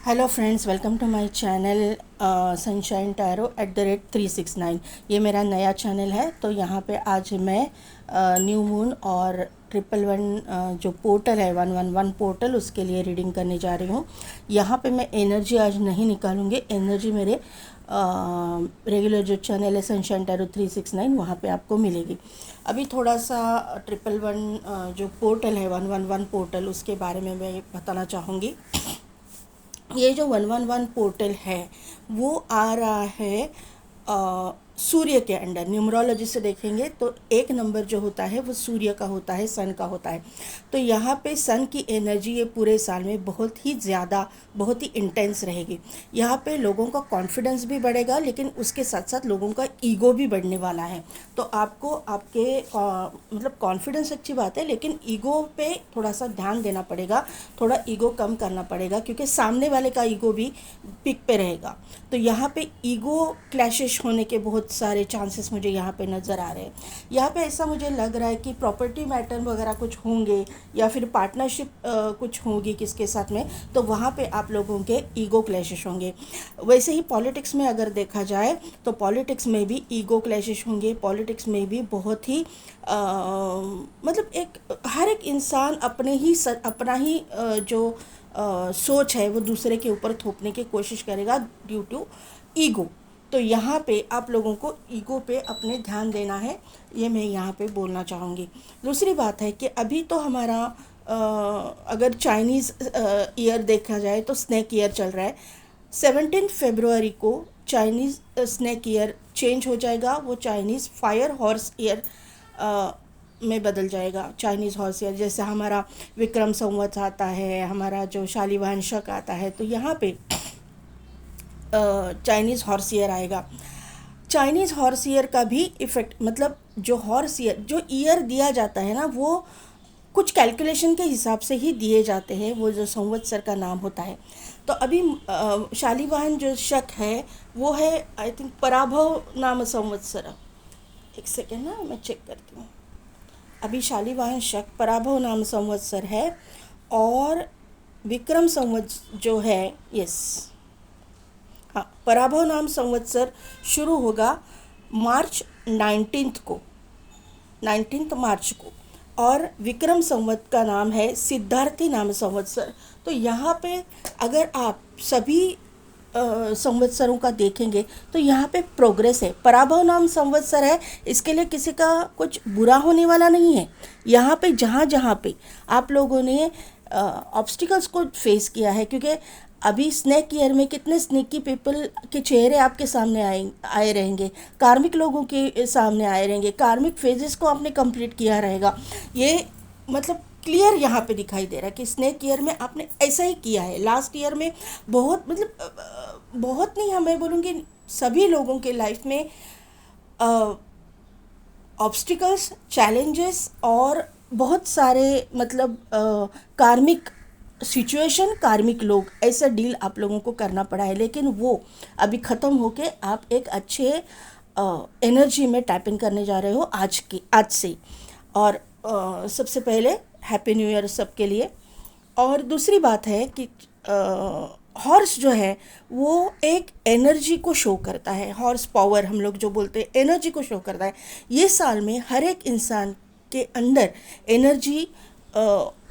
Hello friends, welcome to my channel Sunshine Tarot @369। ये मेरा नया चैनल है। तो यहाँ पे आज मैं न्यू मून और 111 जो पोर्टल है 111 पोर्टल, उसके लिए रीडिंग करने जा रही हूँ। यहाँ पे मैं एनर्जी आज नहीं निकालूंगी। एनर्जी मेरे रेगुलर जो चैनल है सनशाइन टैरो 369 वहाँ पे आपको मिलेगी। अभी थोड़ा सा 111 जो पोर्टल है 111 पोर्टल, उसके बारे में मैं बताना चाहूँगी। ये जो 111 पोर्टल है वो आ रहा है सूर्य के अंडर। न्यूमरोलॉजी से देखेंगे तो एक नंबर जो होता है वो सूर्य का होता है, सन का होता है। तो यहाँ पे सन की एनर्जी ये पूरे साल में बहुत ही ज़्यादा, बहुत ही इंटेंस रहेगी। यहाँ पे लोगों का कॉन्फिडेंस भी बढ़ेगा, लेकिन उसके साथ साथ लोगों का ईगो भी बढ़ने वाला है। तो आपको आपके मतलब कॉन्फिडेंस अच्छी बात है, लेकिन ईगो पे थोड़ा सा ध्यान देना पड़ेगा, थोड़ा ईगो कम करना पड़ेगा, क्योंकि सामने वाले का ईगो भी पिक पे रहेगा। तो यहाँ पे ईगो क्लैशेस होने के बहुत सारे चांसेस मुझे यहाँ पे नज़र आ रहे हैं। यहाँ पे ऐसा मुझे लग रहा है कि प्रॉपर्टी मैटर वगैरह कुछ होंगे, या फिर पार्टनरशिप कुछ होगी किसके साथ में, तो वहाँ पे आप लोगों के ईगो क्लैशेस होंगे। वैसे ही पॉलिटिक्स में अगर देखा जाए तो पॉलिटिक्स में भी ईगो क्लैशेस होंगे। पॉलिटिक्स में भी बहुत ही मतलब हर एक इंसान अपना ही जो सोच है वो दूसरे के ऊपर थोपने की कोशिश करेगा ड्यू टू ईगो। तो यहाँ पे आप लोगों को ईगो पे अपने ध्यान देना है, ये मैं यहाँ पे बोलना चाहूँगी। दूसरी बात है कि अभी तो हमारा अगर चाइनीज़ ईयर देखा जाए तो स्नेक ईयर चल रहा है। 17 फरवरी को चाइनीज़ स्नेक ईयर चेंज हो जाएगा। वो चाइनीज़ फायर हॉर्स ईयर में बदल जाएगा। चाइनीज़ हॉर्स ईयर जैसे हमारा विक्रम संवत आता है, हमारा जो शालिवाहन शक आता है, तो यहाँ पे चाइनीज़ हॉर्स ईयर आएगा। चाइनीज़ हॉर्स ईयर का भी इफ़ेक्ट, मतलब जो हॉर्स ईयर जो ईयर दिया जाता है ना, वो कुछ कैलकुलेशन के हिसाब से ही दिए जाते हैं, वो जो संवत्सर का नाम होता है। तो अभी शालिवाहन जो शक है वो है, आई थिंक, पराभव नाम संवत्सर। एक सेकेंड ना, मैं चेक करती हूँ। अभी शालिवाहन शक पराभव नाम संवत्सर है, और विक्रम संवत जो है, यस, हाँ, पराभव नाम संवत्सर शुरू होगा मार्च 19 को, 19 मार्च को। और विक्रम संवत का नाम है सिद्धार्थी नाम संवत्सर। तो यहाँ पे अगर आप सभी संवत्सरों का देखेंगे तो यहाँ पे प्रोग्रेस है। पराभव नाम संवत्सर है, इसके लिए किसी का कुछ बुरा होने वाला नहीं है। यहाँ पे जहाँ जहाँ पे आप लोगों ने ऑब्स्टिकल्स को फेस किया है, क्योंकि अभी स्नेक ईयर में कितने स्नेकी पीपल के चेहरे आपके सामने आए रहेंगे, कार्मिक लोगों के सामने आए रहेंगे, कार्मिक फेजेस को आपने कंप्लीट किया रहेगा। ये मतलब क्लियर यहाँ पे दिखाई दे रहा है कि स्नेक ईयर में आपने ऐसा ही किया है। लास्ट ईयर में बहुत, मतलब बहुत नहीं, मैं बोलूँगी सभी लोगों के लाइफ में ऑब्स्टिकल्स, चैलेंजेस और बहुत सारे, मतलब कार्मिक सिचुएशन, कार्मिक लोग, ऐसा डील आप लोगों को करना पड़ा है। लेकिन वो अभी ख़त्म होके आप एक अच्छे एनर्जी में टैपिंग करने जा रहे हो आज से। और सबसे पहले हैप्पी न्यू ईयर सबके लिए। और दूसरी बात है कि हॉर्स जो है वो एक एनर्जी को शो करता है। हॉर्स पावर हम लोग जो बोलते हैं, एनर्जी को शो करता है। ये साल में हर एक इंसान के अंदर एनर्जी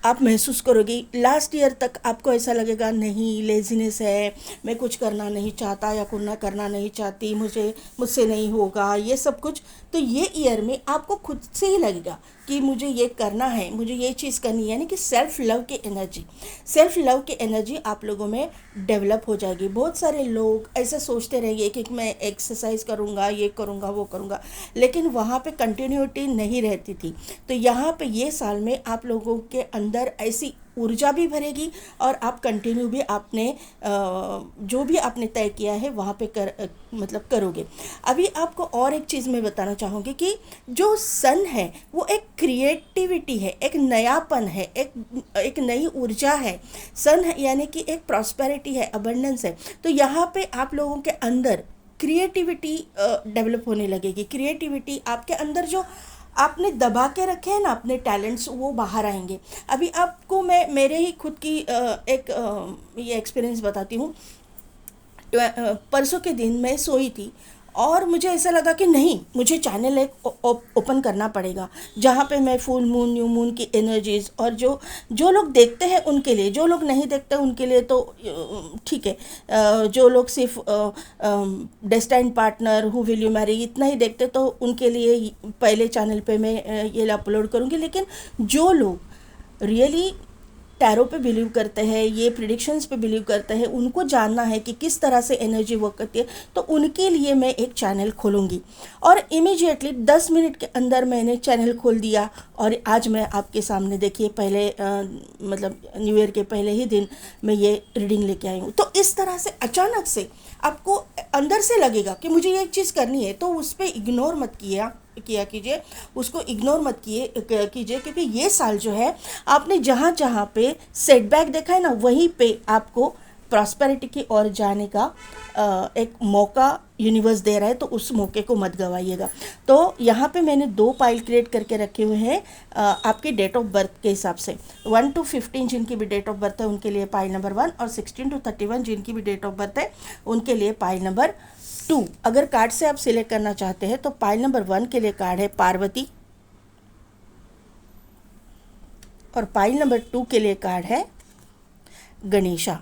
आप महसूस करोगी। लास्ट ईयर तक आपको ऐसा लगेगा नहीं, लेजीनेस है, मैं कुछ करना नहीं चाहता या करना नहीं चाहती, मुझसे नहीं होगा, ये सब कुछ। तो ये ईयर में आपको खुद से ही लगेगा कि मुझे ये करना है, मुझे ये चीज़ करनी है। यानी कि सेल्फ लव की एनर्जी आप लोगों में डेवलप हो जाएगी। बहुत सारे लोग ऐसा सोचते रहेंगे कि मैं एक्सरसाइज करूँगा, ये करूँगा, वो करूँगा, लेकिन वहाँ पे कंटिन्यूटी नहीं रहती थी। तो यहाँ पे ये साल में आप लोगों के अंदर ऐसी ऊर्जा भी भरेगी, और आप कंटिन्यू भी आपने जो भी आपने तय किया है वहाँ पे मतलब करोगे। अभी आपको और एक चीज़ मैं बताना चाहूँगी कि जो सन है वो एक क्रिएटिविटी है, एक नयापन है, एक नई ऊर्जा है। सन है यानी कि एक प्रॉस्पेरिटी है, अबंडेंस है। तो यहाँ पे आप लोगों के अंदर क्रिएटिविटी डेवलप होने लगेगी। क्रिएटिविटी आपके अंदर जो आपने दबा के रखे हैं ना अपने टैलेंट्स, वो बाहर आएंगे। अभी आपको मैं मेरे ही खुद की एक ये एक्सपीरियंस बताती हूँ। परसों के दिन मैं सोई थी और मुझे ऐसा लगा कि नहीं, मुझे चैनल एक ओपन करना पड़ेगा जहाँ पे मैं फुल मून न्यू मून की एनर्जीज, और जो जो लोग देखते हैं उनके लिए, जो लोग नहीं देखते उनके लिए तो ठीक है। जो लोग सिर्फ destined partner, who will you marry इतना ही देखते तो उनके लिए पहले चैनल पे मैं ये अपलोड करूँगी। लेकिन जो लोग रियली टैरो पे बिलीव करते हैं, ये प्रिडिक्शंस पे बिलीव करते हैं, उनको जानना है कि किस तरह से एनर्जी वर्क करती है, तो उनके लिए मैं एक चैनल खोलूँगी। और इमीडिएटली 10 मिनट के अंदर मैंने चैनल खोल दिया और आज मैं आपके सामने देखिए पहले मतलब न्यू ईयर के पहले ही दिन मैं ये रीडिंग लेके आई हूँ। तो इस तरह से अचानक से आपको अंदर से लगेगा कि मुझे ये चीज़ करनी है, तो उस पर इग्नोर मत किया कीजिए, उसको इग्नोर मत कीजिए, क्योंकि ये साल जो है आपने जहाँ जहाँ पे सेटबैक देखा है ना, वहीं पे आपको प्रॉस्पेरिटी की ओर जाने का एक मौका यूनिवर्स दे रहा है, तो उस मौके को मत गवाइएगा। तो यहाँ पे मैंने 2 पाइल क्रिएट करके रखे हुए हैं आपके डेट ऑफ बर्थ के हिसाब से। 1 to 15 जिनकी भी डेट ऑफ बर्थ है उनके लिए पाइल नंबर 1, और 16 to 31 जिनकी भी डेट ऑफ बर्थ है उनके लिए पाइल नंबर 2। अगर कार्ड से आप सिलेक्ट करना चाहते हैं तो पाइल नंबर 1 के लिए कार्ड है पार्वती, और पाइल नंबर 2 के लिए कार्ड है गणेशा।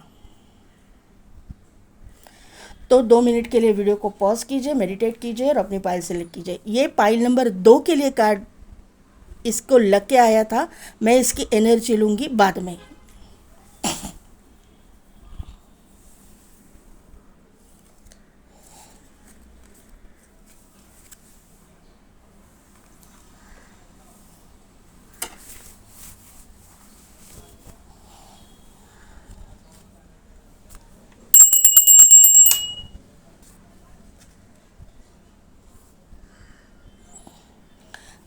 तो 2 मिनट के लिए वीडियो को पॉज कीजिए, मेडिटेट कीजिए और अपनी पाइल सेलेक्ट कीजिए। ये पाइल नंबर 2 के लिए कार्ड इसको लग के आया था, मैं इसकी एनर्जी लूँगी बाद में।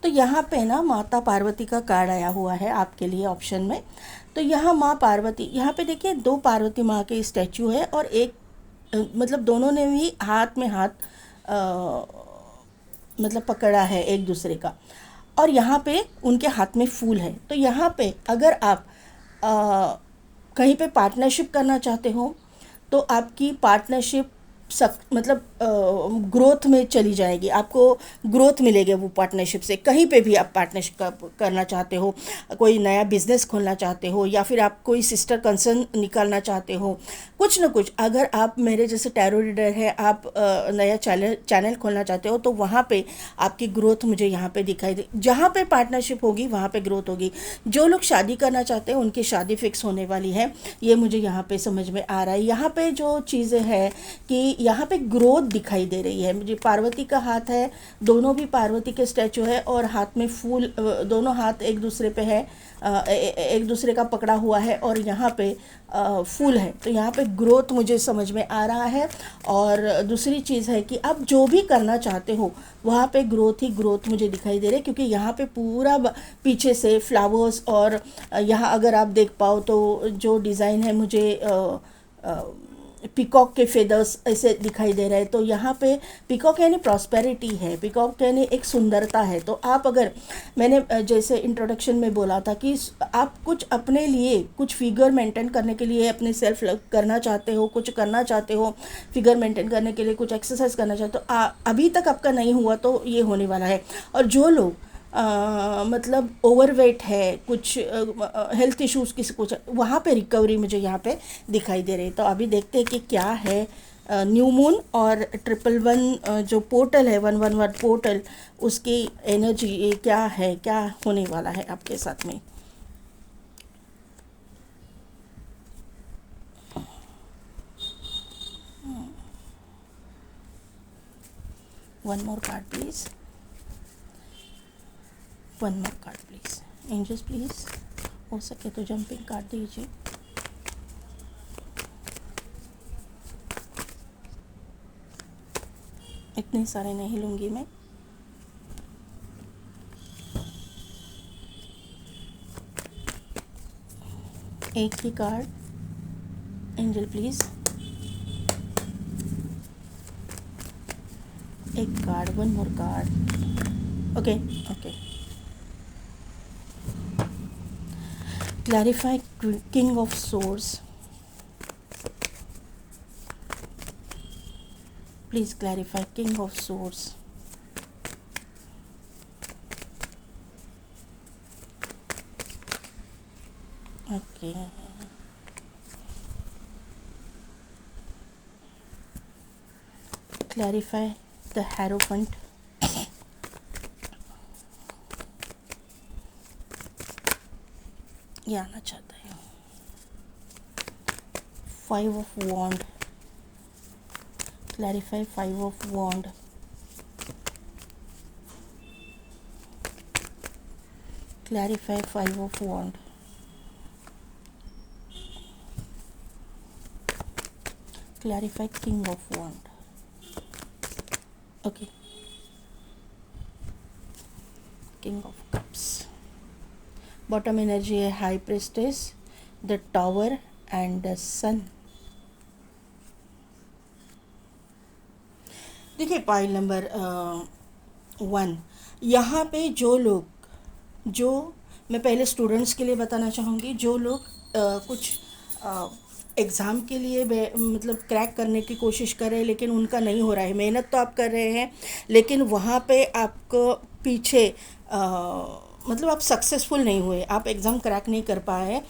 तो यहाँ पे ना माता पार्वती का कार्ड आया हुआ है आपके लिए ऑप्शन में। तो यहाँ माँ पार्वती, यहाँ पे देखिए 2 पार्वती माँ के स्टैचू है और एक मतलब दोनों ने भी हाथ में हाथ मतलब पकड़ा है एक दूसरे का, और यहाँ पे उनके हाथ में फूल है। तो यहाँ पे अगर आप कहीं पे पार्टनरशिप करना चाहते हो तो आपकी पार्टनरशिप मतलब ग्रोथ में चली जाएगी, आपको ग्रोथ मिलेगी वो पार्टनरशिप से। कहीं पे भी आप पार्टनरशिप करना चाहते हो, कोई नया बिजनेस खोलना चाहते हो, या फिर आप कोई सिस्टर कंसर्न निकालना चाहते हो, कुछ ना कुछ। अगर आप मेरे जैसे टैरो रीडर है, आप नया चैनल खोलना चाहते हो, तो वहाँ पे आपकी ग्रोथ मुझे यहाँ पे दिखाई दे। जहाँ पे पार्टनरशिप होगी वहाँ पे ग्रोथ होगी। जो लोग शादी करना चाहते हैं उनकी शादी फिक्स होने वाली है, ये मुझे यहाँ पे समझ में आ रहा है। यहाँ पे जो चीज़ें हैं कि यहाँ पे ग्रोथ दिखाई दे रही है मुझे। पार्वती का हाथ है, दोनों भी पार्वती के स्टैचू है और हाथ में फूल, दोनों हाथ एक दूसरे पे है, एक दूसरे का पकड़ा हुआ है, और यहाँ पे फूल है। तो यहाँ पे ग्रोथ मुझे समझ में आ रहा है। और दूसरी चीज़ है कि आप जो भी करना चाहते हो वहाँ पे ग्रोथ ही ग्रोथ मुझे दिखाई दे रही है, क्योंकि यहाँ पे पूरा पीछे से फ्लावर्स, और यहाँ अगर आप देख पाओ तो जो डिज़ाइन है मुझे पिकॉक के फेदर्स ऐसे दिखाई दे रहे हैं। तो यहाँ पे पिकॉक यानी प्रॉस्पेरिटी है, पिकॉक यानी एक सुंदरता है। तो आप अगर, मैंने जैसे इंट्रोडक्शन में बोला था कि आप कुछ अपने लिए, कुछ फिगर मेंटेन करने के लिए अपने सेल्फ करना चाहते हो, कुछ करना चाहते हो फिगर मेंटेन करने के लिए, कुछ एक्सरसाइज करना चाहते हो, तो अभी तक आपका नहीं हुआ तो ये होने वाला है। और जो लोग मतलब ओवरवेट है, कुछ हेल्थ इश्यूज़ किसी कुछ, वहाँ पे रिकवरी मुझे यहाँ पे दिखाई दे रही है। तो अभी देखते हैं कि क्या है न्यू मून और 111 जो पोर्टल है 111 पोर्टल, उसकी एनर्जी क्या है, क्या होने वाला है आपके साथ में। One more card please, one more card please, angels please, हो सके तो जंपिंग कार्ड दीजिए। इतने सारे नहीं लूँगी मैं। एक ही कार्ड, एंजल प्लीज़, एक card, one more card. Okay okay, Clarify King of Swords. Please clarify King of Swords. Okay. Clarify the Hierophant. ये आना चाहता है. 5 of Wand. Clarify 5 of Wand. Clarify 5 of Wand. Clarify King of Wand. Okay. King of Cups. Bottom energy है High Priestess, the Tower and the Sun. देखिए pile number 1, यहाँ पे जो मैं पहले स्टूडेंट्स के लिए बताना चाहूँगी, जो लोग कुछ एग्ज़ाम के लिए मतलब क्रैक करने की कोशिश कर रहे हैं लेकिन उनका नहीं हो रहा है. मेहनत तो आप कर रहे हैं लेकिन वहाँ पे आपको पीछे मतलब आप सक्सेसफुल नहीं हुए, आप एग्ज़ाम क्रैक नहीं कर पाए,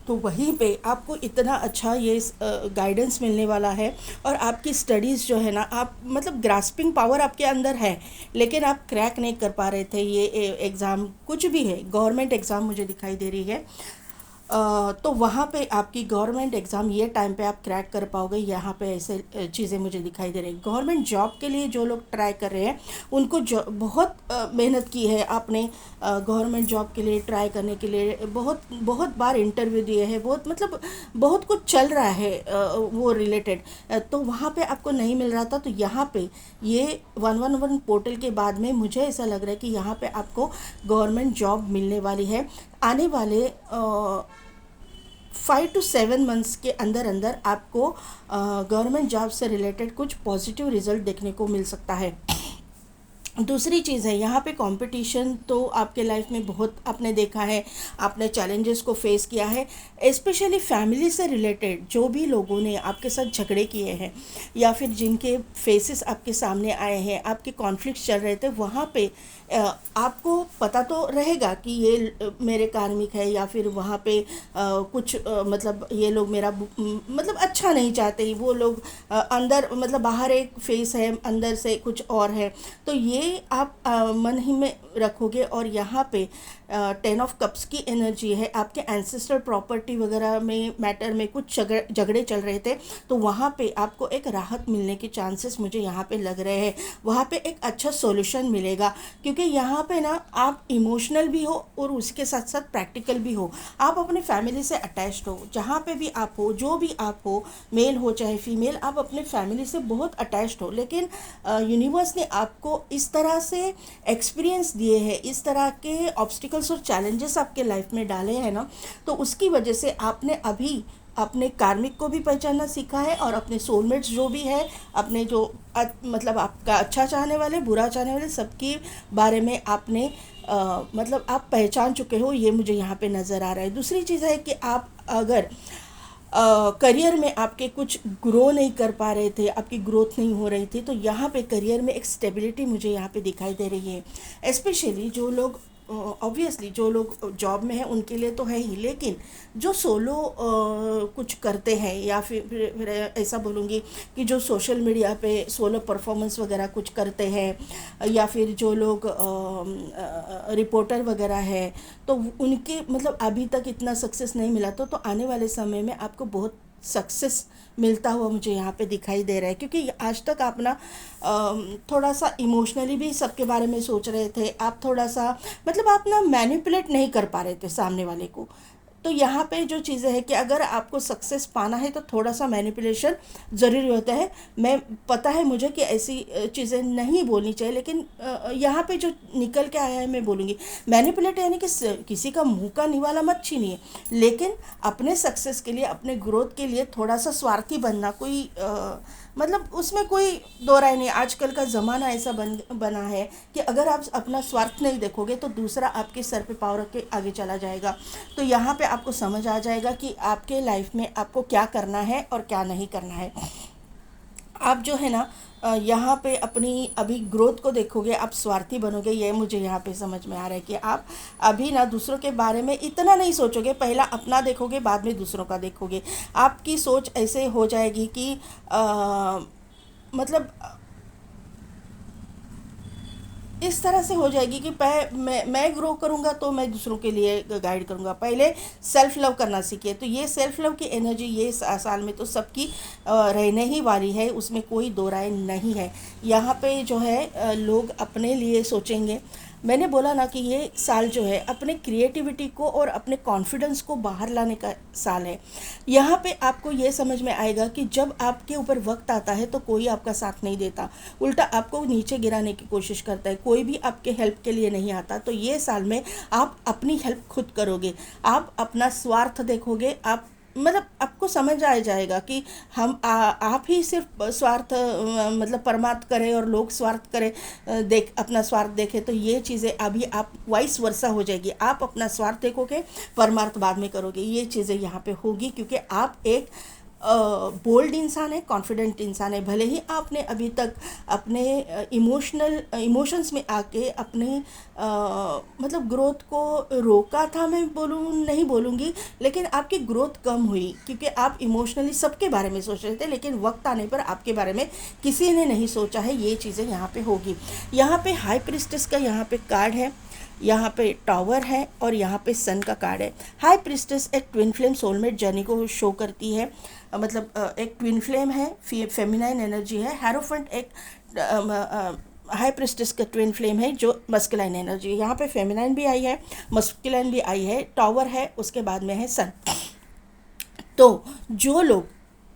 तो वहीं पे आपको इतना अच्छा ये गाइडेंस मिलने वाला है. और आपकी स्टडीज़ जो है ना, आप मतलब ग्रास्पिंग पावर आपके अंदर है लेकिन आप क्रैक नहीं कर पा रहे थे. ये एग्ज़ाम कुछ भी है, गवर्नमेंट एग्ज़ाम मुझे दिखाई दे रही है, तो वहाँ पे आपकी गवर्नमेंट एग्ज़ाम ये टाइम पे आप क्रैक कर पाओगे. यहाँ पे ऐसे चीज़ें मुझे दिखाई दे रही हैं. गवर्नमेंट जॉब के लिए जो लोग ट्राई कर रहे हैं उनको बहुत मेहनत की है आपने. गवर्नमेंट जॉब के लिए ट्राई करने के लिए बहुत बहुत बार इंटरव्यू दिए हैं, बहुत मतलब बहुत कुछ चल रहा है वो रिलेटेड, तो वहाँ पे आपको नहीं मिल रहा था. तो यहाँ पे ये 111 पोर्टल के बाद में मुझे ऐसा लग रहा है कि यहाँ पे आपको गवर्नमेंट जॉब मिलने वाली है. आने वाले 5 to 7 मंथ्स के अंदर अंदर आपको गवर्नमेंट जॉब से रिलेटेड कुछ पॉजिटिव रिजल्ट देखने को मिल सकता है. दूसरी चीज़ है, यहाँ पे कंपटीशन तो आपके लाइफ में बहुत आपने देखा है, आपने चैलेंजेस को फेस किया है. स्पेशली फैमिली से रिलेटेड जो भी लोगों ने आपके साथ झगड़े किए हैं या फिर जिनके फेसेस आपके सामने आए हैं, आपके कॉन्फ्लिक्ट्स चल रहे थे, वहाँ पे आपको पता तो रहेगा कि ये मेरे कार्मिक है या फिर वहाँ पे कुछ मतलब ये लोग मेरा मतलब अच्छा नहीं चाहते. वो लोग अंदर मतलब बाहर एक फेस है, अंदर से कुछ और है. तो ये आप मन ही में रखोगे. और यहाँ पे 10 ऑफ कप्स की एनर्जी है. आपके एंसेस्ट्रल प्रॉपर्टी वगैरह में मैटर में कुछ झगड़े चल रहे थे, तो वहाँ पे आपको एक राहत मिलने के चांसेस मुझे यहाँ पे लग रहे हैं. वहाँ पे एक अच्छा सॉल्यूशन मिलेगा क्योंकि यहाँ पे ना आप इमोशनल भी हो और उसके साथ साथ प्रैक्टिकल भी हो. आप अपने फैमिली से अटैच्ड हो, जहाँ पे भी आप हो, जो भी आप हो, मेल हो चाहे फीमेल, आप अपने फैमिली से बहुत अटैच्ड हो. लेकिन यूनिवर्स ने आपको इस तरह से एक्सपीरियंस दिए हैं, इस तरह के ऑब्स्टिकल्स और चैलेंजेस आपके लाइफ में डाले हैं ना, तो उसकी वजह से आपने अभी अपने कार्मिक को भी पहचानना सीखा है और अपने सोलमेट्स जो भी है, अपने जो मतलब आपका अच्छा चाहने वाले, बुरा चाहने वाले, सबके बारे में आपने मतलब आप पहचान चुके हो. ये मुझे यहाँ पे नज़र आ रहा है. दूसरी चीज़ है कि आप अगर करियर में आपके कुछ ग्रो नहीं कर पा रहे थे, आपकी ग्रोथ नहीं हो रही थी, तो यहाँ पे करियर में एक स्टेबिलिटी मुझे यहाँ पे दिखाई दे रही है. स्पेशली जो लोग ऑब्वियसली जो लोग जॉब में हैं उनके लिए तो है ही, लेकिन जो सोलो कुछ करते हैं या फिर ऐसा बोलूँगी कि जो सोशल मीडिया पे सोलो परफॉर्मेंस वगैरह कुछ करते हैं या फिर जो लोग रिपोर्टर वगैरह है, तो उनके मतलब अभी तक इतना सक्सेस नहीं मिला, तो आने वाले समय में आपको बहुत सक्सेस मिलता हुआ मुझे यहाँ पे दिखाई दे रहा है. क्योंकि आज तक आप ना थोड़ा सा इमोशनली भी सबके बारे में सोच रहे थे, आप थोड़ा सा मतलब आप ना मैनिपुलेट नहीं कर पा रहे थे सामने वाले को. तो यहाँ पे जो चीज़ें हैं कि अगर आपको सक्सेस पाना है तो थोड़ा सा मैनिपुलेशन ज़रूरी होता है. मैं पता है मुझे कि ऐसी चीज़ें नहीं बोलनी चाहिए, लेकिन यहाँ पे जो निकल के आया है मैं बोलूँगी. मैनिपुलेट यानी कि किसी का मुंह का निवाला मत छीनिए, लेकिन अपने सक्सेस के लिए, अपने ग्रोथ के लिए थोड़ा सा स्वार्थी बनना कोई मतलब उसमें कोई दो राय नहीं. आजकल का ज़माना ऐसा बना है कि अगर आप अपना स्वार्थ नहीं देखोगे तो दूसरा आपके सर पे पाँव रख के आगे चला जाएगा. तो यहाँ पे आपको समझ आ जाएगा कि आपके लाइफ में आपको क्या करना है और क्या नहीं करना है। आप जो है ना यहाँ पे अपनी अभी ग्रोथ को देखोगे, आप स्वार्थी बनोगे, ये मुझे यहाँ पे समझ में आ रहा है कि आप अभी ना दूसरों के बारे में इतना नहीं सोचोगे, पहला अपना देखोगे, बाद में दूसरों का देखोगे। आपकी सोच ऐसे हो जाएगी कि मतलब इस तरह से हो जाएगी कि मैं ग्रो करूँगा तो मैं दूसरों के लिए गाइड करूँगा। पहले सेल्फ लव करना सीखिए। तो ये सेल्फ लव की एनर्जी ये साल में तो सबकी रहने ही वाली है, उसमें कोई दो राय नहीं है। यहाँ पे जो है लोग अपने लिए सोचेंगे। मैंने बोला ना कि ये साल जो है अपने क्रिएटिविटी को और अपने कॉन्फिडेंस को बाहर लाने का साल है। यहाँ पे आपको ये समझ में आएगा कि जब आपके ऊपर वक्त आता है तो कोई आपका साथ नहीं देता, उल्टा आपको नीचे गिराने की कोशिश करता है, कोई भी आपके हेल्प के लिए नहीं आता। तो ये साल में आप अपनी हेल्प खुद करोगे, आप अपना स्वार्थ देखोगे, आप मतलब आपको समझ आ जाएगा कि आप ही सिर्फ स्वार्थ मतलब परमार्थ करें और लोग स्वार्थ करें, देख अपना स्वार्थ देखें। तो ये चीज़ें अभी आप वाइस वर्सा हो जाएगी, आप अपना स्वार्थ देखोगे, परमार्थ बाद में करोगे। ये चीज़ें यहाँ पे होगी क्योंकि आप एक बोल्ड इंसान है, कॉन्फिडेंट इंसान है। भले ही आपने अभी तक अपने इमोशंस में आके अपने मतलब ग्रोथ को रोका था, मैं नहीं बोलूँगी, लेकिन आपकी ग्रोथ कम हुई क्योंकि आप इमोशनली सबके बारे में सोच रहे थे, लेकिन वक्त आने पर आपके बारे में किसी ने नहीं सोचा है। ये चीज़ें यहाँ पे होगी। यहाँ पे हाई प्रिस्टेस का यहाँ पे कार्ड है, यहाँ पे टावर है और यहाँ पे सन का कार्ड है। हाई प्रिस्टेस एक ट्विन फ्लेम सोलमेट जर्नी को शो करती है, मतलब एक ट्विन फ्लेम है, फेमिनाइन एनर्जी है। हेरोफेंट एक हाई प्रिस्टेस का ट्विन फ्लेम है जो मस्कुलाइन एनर्जी है। यहाँ पे फेमिनाइन भी आई है, मस्कुलाइन भी आई है, टावर है, उसके बाद में है सन। तो जो लोग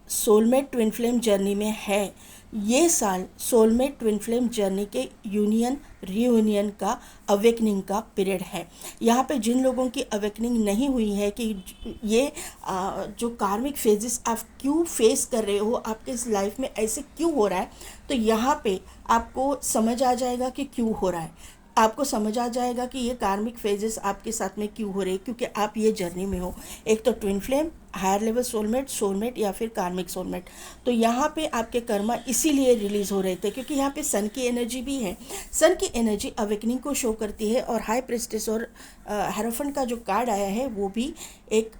सोलमेट ट्विन फ्लेम जर्नी में है, ये साल सोलमेट ट्विन फ्लेम जर्नी के यूनियन रीयूनियन का अवेकनिंग का पीरियड है। यहाँ पे जिन लोगों की अवेकनिंग नहीं हुई है कि ये जो कार्मिक फेजेस आप क्यों फेस कर रहे हो, आपके इस लाइफ में ऐसे क्यों हो रहा है, तो यहाँ पे आपको समझ आ जाएगा कि क्यों हो रहा है। आपको समझ आ जाएगा कि ये कार्मिक फेजेस आपके साथ में क्यों हो रहे हैं, क्योंकि आप ये जर्नी में हो। एक तो twin flame, higher level soulmate या फिर कार्मिक सोलमेट। तो यहाँ पे आपके कर्मा इसीलिए रिलीज हो रहे थे क्योंकि यहाँ पे सन की एनर्जी भी है। सन की एनर्जी अवेकनिंग को शो करती है और हाई प्रिस्टेस और हेरोफेंट का जो कार्ड आया है वो भी एक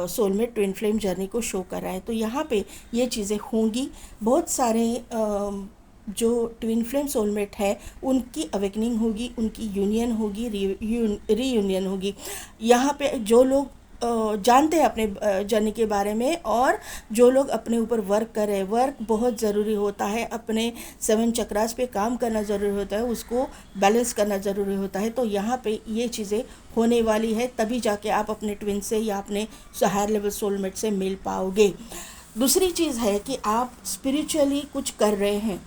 सोलमेट ट्विन फ्लेम जर्नी को शो कर रहा है। तो यहाँ पे ये चीज़ें होंगी। बहुत सारे जो ट्विन फ्लेम सोलमेट है उनकी अवेकनिंग होगी, उनकी यूनियन होगी, रीयूनियन होगी। यहाँ पे जो लोग जानते हैं अपने जर्नी के बारे में और जो लोग अपने ऊपर वर्क कर रहे हैं, वर्क बहुत ज़रूरी होता है, अपने 7 चक्रास पे काम करना ज़रूरी होता है, उसको बैलेंस करना ज़रूरी होता है। तो यहाँ पे ये चीज़ें होने वाली है, तभी जाके आप अपने ट्विन से या अपने हायर लेवल सोलमेट से मिल पाओगे। दूसरी चीज़ है कि आप स्पिरिचुअली कुछ कर रहे हैं,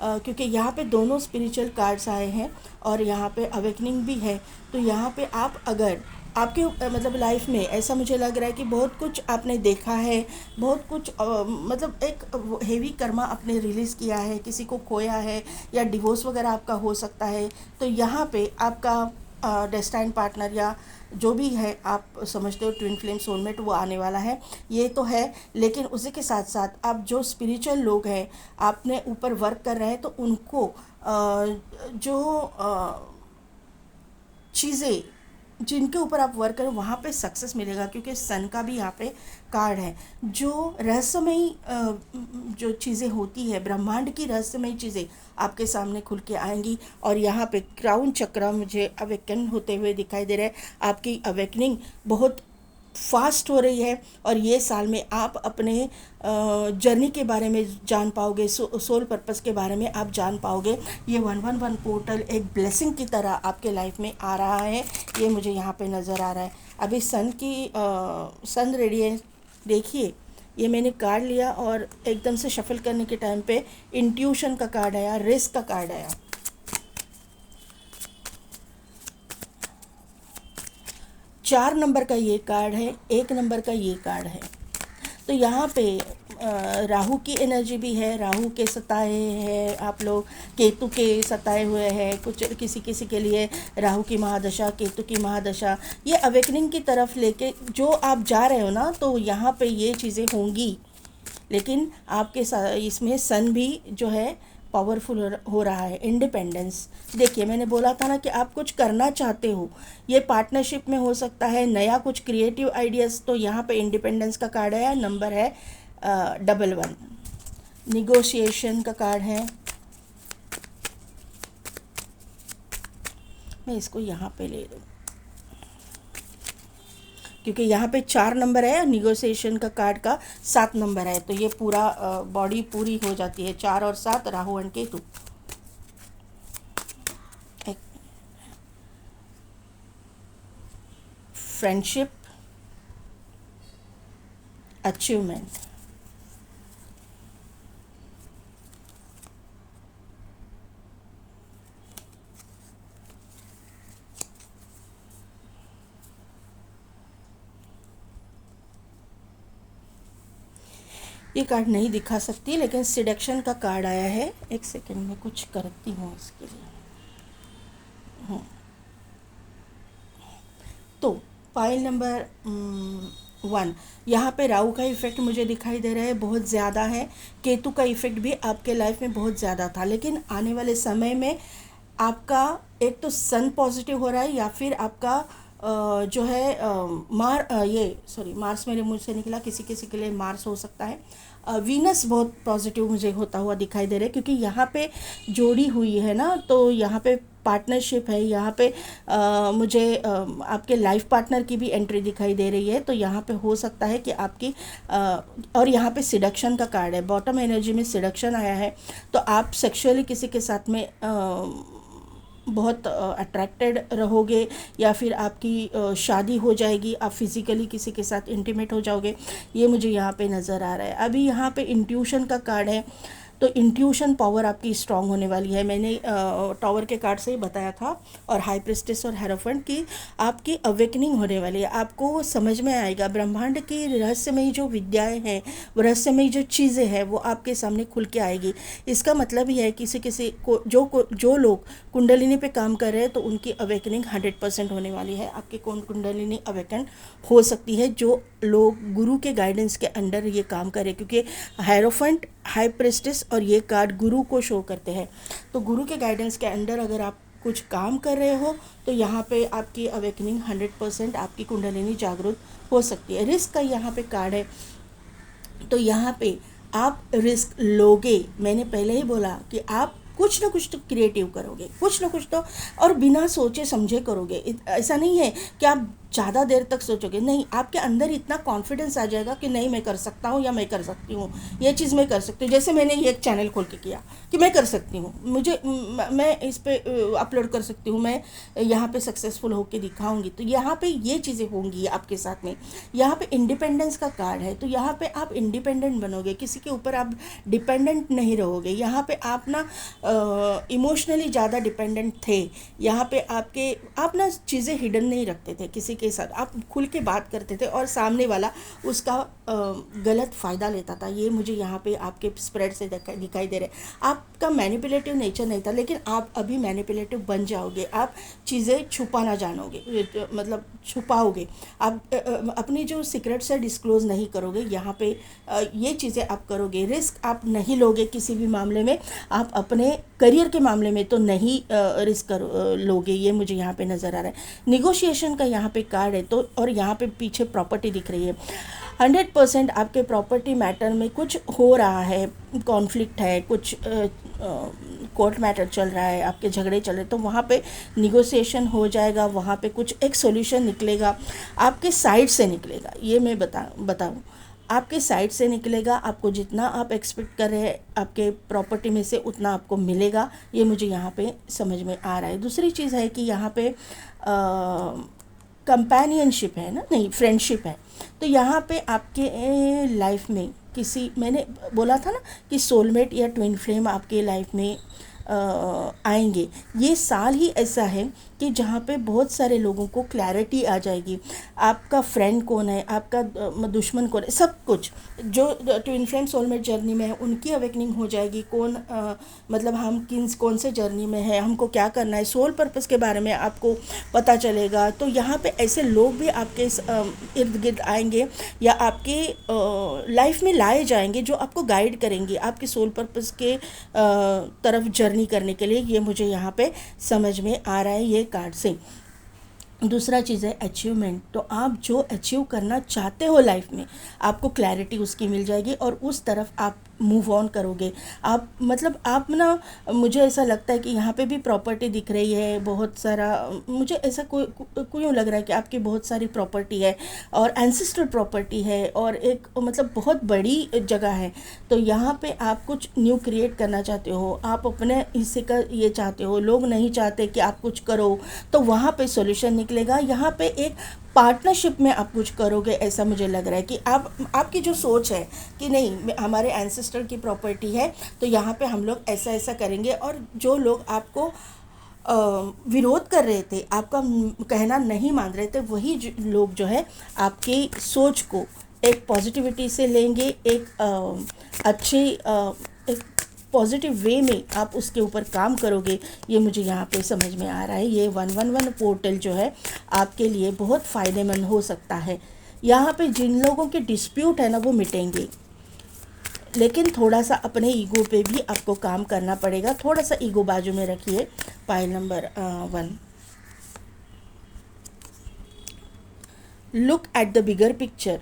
क्योंकि यहाँ पे दोनों स्पिरिचुअल कार्ड्स आए हैं और यहाँ पे अवेकनिंग भी है। तो यहाँ पे आप अगर आपके मतलब लाइफ में ऐसा मुझे लग रहा है कि बहुत कुछ आपने देखा है, बहुत कुछ मतलब एक हेवी कर्मा आपने रिलीज़ किया है, किसी को खोया है या डिवोर्स वगैरह आपका हो सकता है। तो यहाँ पे आपका डेस्टाइन पार्टनर या जो भी है आप समझते हो ट्विन फ्लेम सोलमेट वो आने वाला है, ये तो है। लेकिन उसी के साथ साथ आप जो स्पिरिचुअल लोग हैं, आपने ऊपर वर्क कर रहे हैं, तो उनको जो चीज़ें जिनके ऊपर आप वर्क करें वहाँ पे सक्सेस मिलेगा, क्योंकि सन का भी यहाँ पे कार्ड है। जो रहस्यमयी जो चीज़ें होती है, ब्रह्मांड की रहस्यमयी चीज़ें आपके सामने खुल के आएंगी। और यहाँ पे क्राउन चक्र मुझे अवेकन होते हुए दिखाई दे रहा है। आपकी अवेकनिंग बहुत फास्ट हो रही है और ये साल में आप अपने जर्नी के बारे में जान पाओगे, सोल पर्पस के बारे में आप जान पाओगे। ये 111 पोर्टल एक ब्लेसिंग की तरह आपके लाइफ में आ रहा है, ये मुझे यहाँ पे नज़र आ रहा है। अभी सन की सन रेडियंस देखिए, ये मैंने कार्ड लिया और एकदम से शफल करने के टाइम पे इंट्यूशन का कार्ड आया, रिस्क का कार्ड आया। 4 नंबर का ये कार्ड है, 1 नंबर का ये कार्ड है। तो यहाँ पे राहु की एनर्जी भी है, राहु के सताए हैं आप लोग, केतु के सताए हुए हैं, कुछ किसी किसी के लिए राहु की महादशा, केतु की महादशा, ये अवेकनिंग की तरफ लेके जो आप जा रहे हो ना, तो यहाँ पे ये चीज़ें होंगी। लेकिन आपके इसमें सन भी जो है पावरफुल हो रहा है। इंडिपेंडेंस, देखिए मैंने बोला था ना कि आप कुछ करना चाहते हो, ये पार्टनरशिप में हो सकता है, नया कुछ क्रिएटिव आइडियाज़, तो यहाँ पे इंडिपेंडेंस का कार्ड है, नंबर है 11। निगोशिएशन का कार्ड है, मैं इसको यहाँ पे ले लूँ क्योंकि यहाँ पे 4 नंबर है, निगोशिएशन का कार्ड का 7 नंबर है, तो ये पूरा बॉडी पूरी हो जाती है। 4 और 7, Rahu and Ketu. Friendship, achievement, ये कार्ड नहीं दिखा सकती, लेकिन सिडक्शन का कार्ड आया है। एक सेकंड में कुछ करती हूँ इसके लिए। तो फाइल नंबर 1, यहाँ पे राहु का इफेक्ट मुझे दिखाई दे रहा है, बहुत ज़्यादा है। केतु का इफेक्ट भी आपके लाइफ में बहुत ज़्यादा था, लेकिन आने वाले समय में आपका एक तो सन पॉजिटिव हो रहा है, या फिर आपका जो है मार्स मेरे मुंह से निकला, किसी किसी के लिए मार्स हो सकता है। वीनस बहुत पॉजिटिव मुझे होता हुआ दिखाई दे रहा है, क्योंकि यहाँ पे जोड़ी हुई है ना, तो यहाँ पे पार्टनरशिप है। यहाँ पे मुझे आपके लाइफ पार्टनर की भी एंट्री दिखाई दे रही है, तो यहाँ पे हो सकता है कि आपकी और यहाँ पे सिडक्शन का कार्ड है, बॉटम एनर्जी में सिडक्शन आया है, तो आप सेक्सुअली किसी के साथ में बहुत अट्रैक्टेड रहोगे, या फिर आपकी शादी हो जाएगी, आप फिज़िकली किसी के साथ इंटीमेट हो जाओगे, ये मुझे यहाँ पे नज़र आ रहा है। अभी यहाँ पे इंट्यूशन का कार्ड है, तो इंट्यूशन पावर आपकी स्ट्रांग होने वाली है। मैंने टावर के कार्ड से ही बताया था, और हाई प्रिस्टेस और हेरोफेंट की आपकी अवेकनिंग होने वाली है। आपको वो समझ में आएगा, ब्रह्मांड की रहस्यमयी जो विद्याएं हैं, रहस्यमयी जो चीज़ें हैं, वो आपके सामने खुल के आएगी। इसका मतलब ही है किसी किसी को जो लोग कुंडलिनी पे काम कर रहे हैं, तो उनकी अवेकनिंग 100% होने वाली है। आपकी कौन कुंडलिनी अवेकन हो सकती है, जो लोग गुरु के गाइडेंस के अंडर ये काम करें, क्योंकि हेरोफेंट, हाई प्रिस्टेस और ये कार्ड गुरु को शो करते हैं। तो गुरु के गाइडेंस के अंडर अगर आप कुछ काम कर रहे हो, तो यहाँ पे आपकी अवेकनिंग 100%, आपकी कुंडलिनी जागृत हो सकती है। रिस्क का यहाँ पे कार्ड है, तो यहाँ पे आप रिस्क लोगे। मैंने पहले ही बोला कि आप कुछ ना कुछ तो क्रिएटिव करोगे, कुछ ना कुछ तो, और बिना सोचे समझे करोगे। ऐसा नहीं है कि आप ज़्यादा देर तक सोचोगे, नहीं, आपके अंदर इतना कॉन्फिडेंस आ जाएगा कि नहीं, मैं कर सकता हूँ, या मैं कर सकती हूँ, ये चीज़ मैं कर सकती हूँ। जैसे मैंने ये एक चैनल खोल के किया कि मैं कर सकती हूँ, मैं इस पर अपलोड कर सकती हूँ, मैं यहाँ पे सक्सेसफुल होकर दिखाऊंगी, तो यहाँ पे ये चीज़ें होंगी आपके साथ में। यहाँ पे इंडिपेंडेंस का कार्ड है, तो यहाँ पे आप इंडिपेंडेंट बनोगे, किसी के ऊपर आप डिपेंडेंट नहीं रहोगे। यहाँ पे आप ना इमोशनली ज़्यादा डिपेंडेंट थे, यहाँ पे आप ना चीज़ें हिडन नहीं रखते थे किसी के साथ, आप खुल के बात करते थे, और सामने वाला उसका गलत फ़ायदा लेता था। ये मुझे यहाँ पे आपके स्प्रेड से दिखाई दे रहे हैं। आपका मैनिपुलेटिव नेचर नहीं था, लेकिन आप अभी मैनिपुलेटिव बन जाओगे। आप चीज़ें छुपाना जानोगे, मतलब छुपाओगे, आप अपनी जो सीक्रेट्स है डिस्क्लोज़ नहीं करोगे। यहाँ पे ये चीज़ें आप करोगे। रिस्क आप नहीं लोगे किसी भी मामले में, आप अपने करियर के मामले में तो नहीं रिस्क लोगे, ये मुझे यहाँ पे नज़र आ रहा है। निगोशिएशन का यहाँ पे कार्ड है, तो और यहाँ पे पीछे प्रॉपर्टी दिख रही है। 100% आपके प्रॉपर्टी मैटर में कुछ हो रहा है, कॉन्फ्लिक्ट है, कुछ कोर्ट मैटर चल रहा है, आपके झगड़े चल रहे, तो वहाँ पे निगोशिएशन हो जाएगा, वहाँ पे कुछ एक सॉल्यूशन निकलेगा, आपके साइड से निकलेगा। ये मैं बताऊँ आपके साइड से निकलेगा। आपको जितना आप एक्सपेक्ट कर रहे हैं आपके प्रॉपर्टी में से, उतना आपको मिलेगा, ये मुझे यहाँ पे समझ में आ रहा है। दूसरी चीज़ है कि यहाँ पे कंपेनियनशिप है ना, नहीं, फ्रेंडशिप है। तो यहाँ पे आपके लाइफ में किसी, मैंने बोला था ना कि सोलमेट या ट्विन फ्लेम आपके लाइफ में आएंगे। ये साल ही ऐसा है कि जहाँ पे बहुत सारे लोगों को क्लैरिटी आ जाएगी, आपका फ्रेंड कौन है, आपका दुश्मन कौन है, सब कुछ जो ट्विन फ्लेम सोलमेट जर्नी में है उनकी अवेकनिंग हो जाएगी। मतलब हम कौन से जर्नी में है, हमको क्या करना है, सोल पर्पस के बारे में आपको पता चलेगा। तो यहाँ पे ऐसे लोग भी आपके इर्द गिर्द आएंगे या आपके लाइफ में लाए जाएंगे जो आपको गाइड करेंगे आपके सोल पर्पस के तरफ जर्नी करने के लिए। ये मुझे यहाँ पे समझ में आ रहा है ये कार्ड से। दूसरा चीज़ है अचीवमेंट। तो आप जो अचीव करना चाहते हो लाइफ में, आपको क्लैरिटी उसकी मिल जाएगी और उस तरफ आप मूव ऑन करोगे। आप ना, मुझे ऐसा लगता है कि यहाँ पे भी प्रॉपर्टी दिख रही है बहुत सारा। मुझे ऐसा क्यों लग रहा है कि आपकी बहुत सारी प्रॉपर्टी है और एंसेस्ट्रल प्रॉपर्टी है और एक मतलब बहुत बड़ी जगह है। तो यहाँ पे आप कुछ न्यू क्रिएट करना चाहते हो, आप अपने हिस्से का ये चाहते हो, लोग नहीं चाहते कि आप कुछ करो, तो वहाँ पे सॉल्यूशन निकलेगा। यहाँ पे एक पार्टनरशिप में आप कुछ करोगे, ऐसा मुझे लग रहा है कि आपकी जो सोच है कि नहीं हमारे एंसेस्टर की प्रॉपर्टी है तो यहाँ पे हम लोग ऐसा ऐसा करेंगे। और जो लोग आपको विरोध कर रहे थे, आपका कहना नहीं मान रहे थे, वही लोग जो है आपकी सोच को एक पॉजिटिविटी से लेंगे, एक अच्छी एक पॉजिटिव वे में आप उसके ऊपर काम करोगे। ये मुझे यहाँ पे समझ में आ रहा है। ये 111 पोर्टल जो है आपके लिए बहुत फ़ायदेमंद हो सकता है। यहाँ पे जिन लोगों के डिस्प्यूट है ना वो मिटेंगे, लेकिन थोड़ा सा अपने ईगो पे भी आपको काम करना पड़ेगा। थोड़ा सा ईगो बाजू में रखिए। Pile number 1, look at the bigger picture.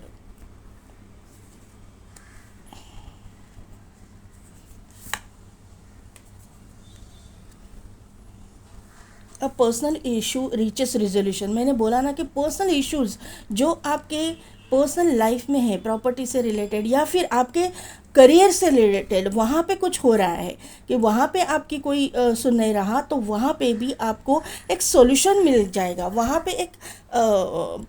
A personal issue reaches resolution. मैंने बोला ना कि पर्सनल इश्यूज़ जो आपके पर्सनल लाइफ में है, प्रॉपर्टी से रिलेटेड या फिर आपके करियर से रिलेटेड, वहाँ पे कुछ हो रहा है कि वहाँ पे आपकी कोई सुन नहीं रहा, तो वहाँ पे भी आपको एक सॉल्यूशन मिल जाएगा। वहाँ पे एक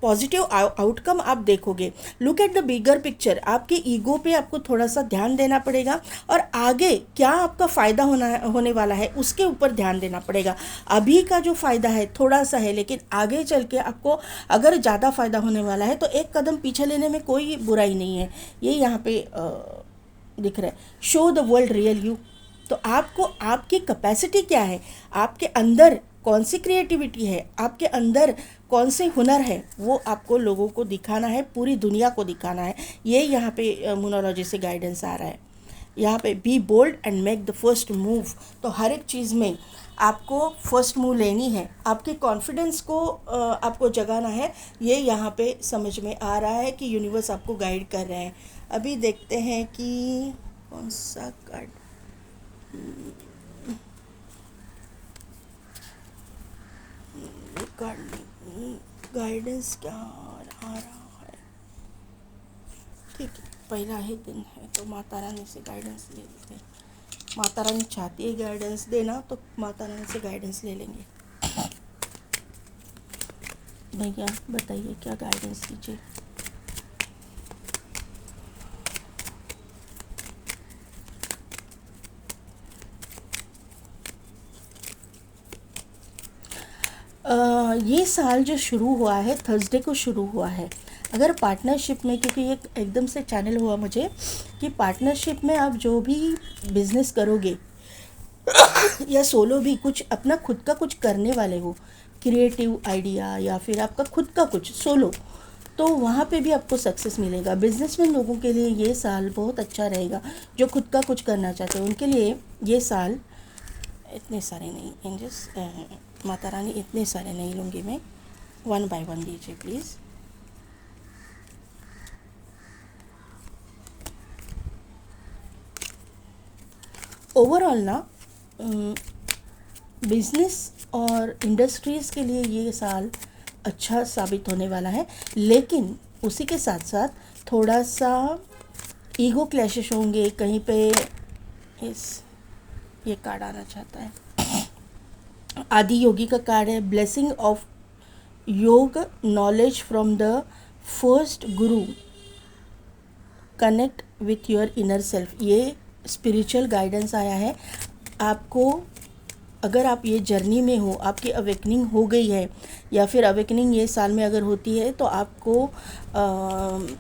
पॉजिटिव आउटकम आप देखोगे। Look at the bigger picture. आपके ईगो पे आपको थोड़ा सा ध्यान देना पड़ेगा और आगे क्या आपका फ़ायदा होने वाला है उसके ऊपर ध्यान देना पड़ेगा। अभी का जो फ़ायदा है थोड़ा सा है, लेकिन आगे चल के आपको अगर ज़्यादा फ़ायदा होने वाला है तो एक कदम पीछे लेने में कोई बुराई नहीं है। ये यहाँ पे दिख रहा है। Show the world real you. तो आपको आपकी कैपेसिटी क्या है, आपके अंदर कौन सी क्रिएटिविटी है, आपके अंदर कौन से हुनर है, वो आपको लोगों को दिखाना है, पूरी दुनिया को दिखाना है। ये यहाँ पे मोनोलॉजी से गाइडेंस आ रहा है। यहाँ पे be bold and make the first move. तो हर एक चीज़ में आपको फर्स्ट मूव लेनी है, आपके कॉन्फिडेंस को आपको जगाना है। ये यहाँ पे समझ में आ रहा है कि यूनिवर्स आपको गाइड कर रहे हैं। अभी देखते हैं कि कौन सा कार्ड। गाइडेंस क्या आ रहा है। ठीक है, पहला ही दिन है तो माता रानी से गाइडेंस ले लेते हैं। माता रानी चाहती है गाइडेंस देना तो माता रानी से गाइडेंस ले लेंगे। भैया बताइए क्या गाइडेंस दीजिए। ये साल जो शुरू हुआ है थर्सडे को शुरू हुआ है। अगर पार्टनरशिप में, क्योंकि ये एकदम से चैनल हुआ मुझे कि पार्टनरशिप में आप जो भी बिजनेस करोगे या सोलो भी कुछ अपना खुद का कुछ करने वाले हो, क्रिएटिव आइडिया या फिर आपका खुद का कुछ सोलो, तो वहाँ पे भी आपको सक्सेस मिलेगा। बिजनेसमैन लोगों के लिए ये साल बहुत अच्छा रहेगा। जो खुद का कुछ करना चाहते हैं उनके लिए ये साल, इतने सारे नहीं एंजल्स, माता रानी इतने सारे नहीं लूँगी मैं, 1 बाय 1 दीजिए प्लीज़। ओवरऑल ना बिजनेस और इंडस्ट्रीज़ के लिए ये साल अच्छा साबित होने वाला है, लेकिन उसी के साथ साथ थोड़ा सा ईगो क्लैशेस होंगे कहीं पे। ये कार्ड आना चाहता है, आदि योगी का कार्ड है। ब्लेसिंग ऑफ योग knowledge from the first Guru, connect with your inner self. ये स्पिरिचुअल गाइडेंस आया है आपको अगर आप ये जर्नी में हो, आपकी अवेकनिंग हो गई है या फिर अवेकनिंग ये साल में अगर होती है, तो आपको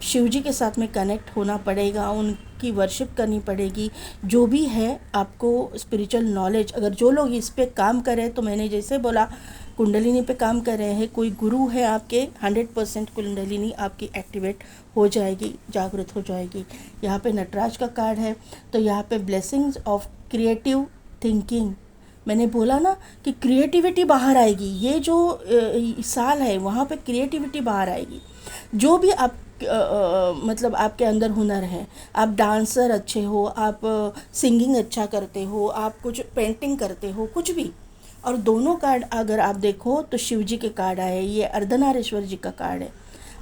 शिव जी के साथ में कनेक्ट होना पड़ेगा, उनकी वर्शिप करनी पड़ेगी। जो भी है आपको स्पिरिचुअल नॉलेज, अगर जो लोग इस पे काम कर रहे हैं, तो मैंने जैसे बोला कुंडलिनी पे काम कर रहे हैं, कोई गुरु है आपके, 100% कुंडलिनी आपकी एक्टिवेट हो जाएगी, जागृत हो जाएगी। यहाँ पे नटराज का कार्ड है, तो यहाँ पे ब्लेसिंग्स ऑफ क्रिएटिव थिंकिंग। मैंने बोला ना कि क्रिएटिविटी बाहर आएगी, ये जो साल है वहाँ पे क्रिएटिविटी बाहर आएगी। जो भी आप मतलब आपके अंदर हुनर है, आप डांसर अच्छे हो, आप सिंगिंग अच्छा करते हो, आप कुछ पेंटिंग करते हो, कुछ भी। और दोनों कार्ड अगर आप देखो तो शिव जी के कार्ड आए, ये अर्धनारीश्वर जी का कार्ड है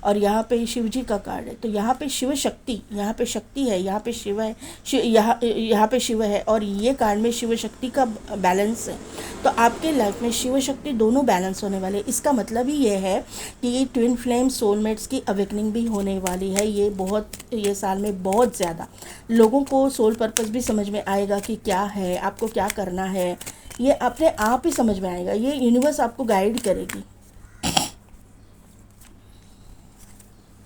और यहाँ पे शिव जी का कार्ड है। तो यहाँ पे शिव शक्ति, यहाँ पे शक्ति है, यहाँ पे शिव है, यहाँ पे शिव है और ये कार्ड में शिव शक्ति का बैलेंस है। तो आपके लाइफ में शिव शक्ति दोनों बैलेंस होने वाले। इसका मतलब ही ये है कि ये ट्विन फ्लेम सोलमेट्स की अवेकनिंग भी होने वाली है। ये साल में बहुत ज़्यादा लोगों को सोल पर्पस भी समझ में आएगा कि क्या है, आपको क्या करना है, ये अपने आप ही समझ में आएगा। ये यूनिवर्स आपको गाइड करेगी।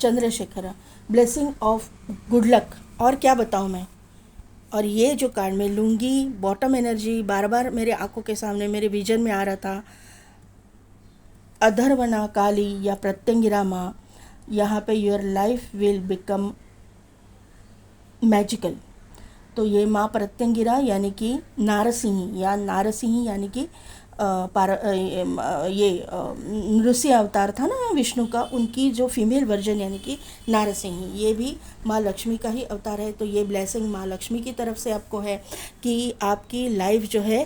Chandrashekhar, blessing of good luck. और क्या बताऊँ मैं। और ये जो कार्ड में लूँगी, बॉटम एनर्जी बार बार मेरे आंखों के सामने मेरे विजन में आ रहा था। अधर्वना काली या प्रत्यंगिरा माँ, यहाँ पे your life will become magical. तो ये माँ प्रत्यंगिरा यानी कि नारसिंही, या नारसिंही यानी कि नृसिंह अवतार था ना विष्णु का, उनकी जो फीमेल वर्जन यानी कि नारसिंही। ये भी माँ लक्ष्मी का ही अवतार है। तो ये ब्लेसिंग माँ लक्ष्मी की तरफ से आपको है कि आपकी लाइफ जो है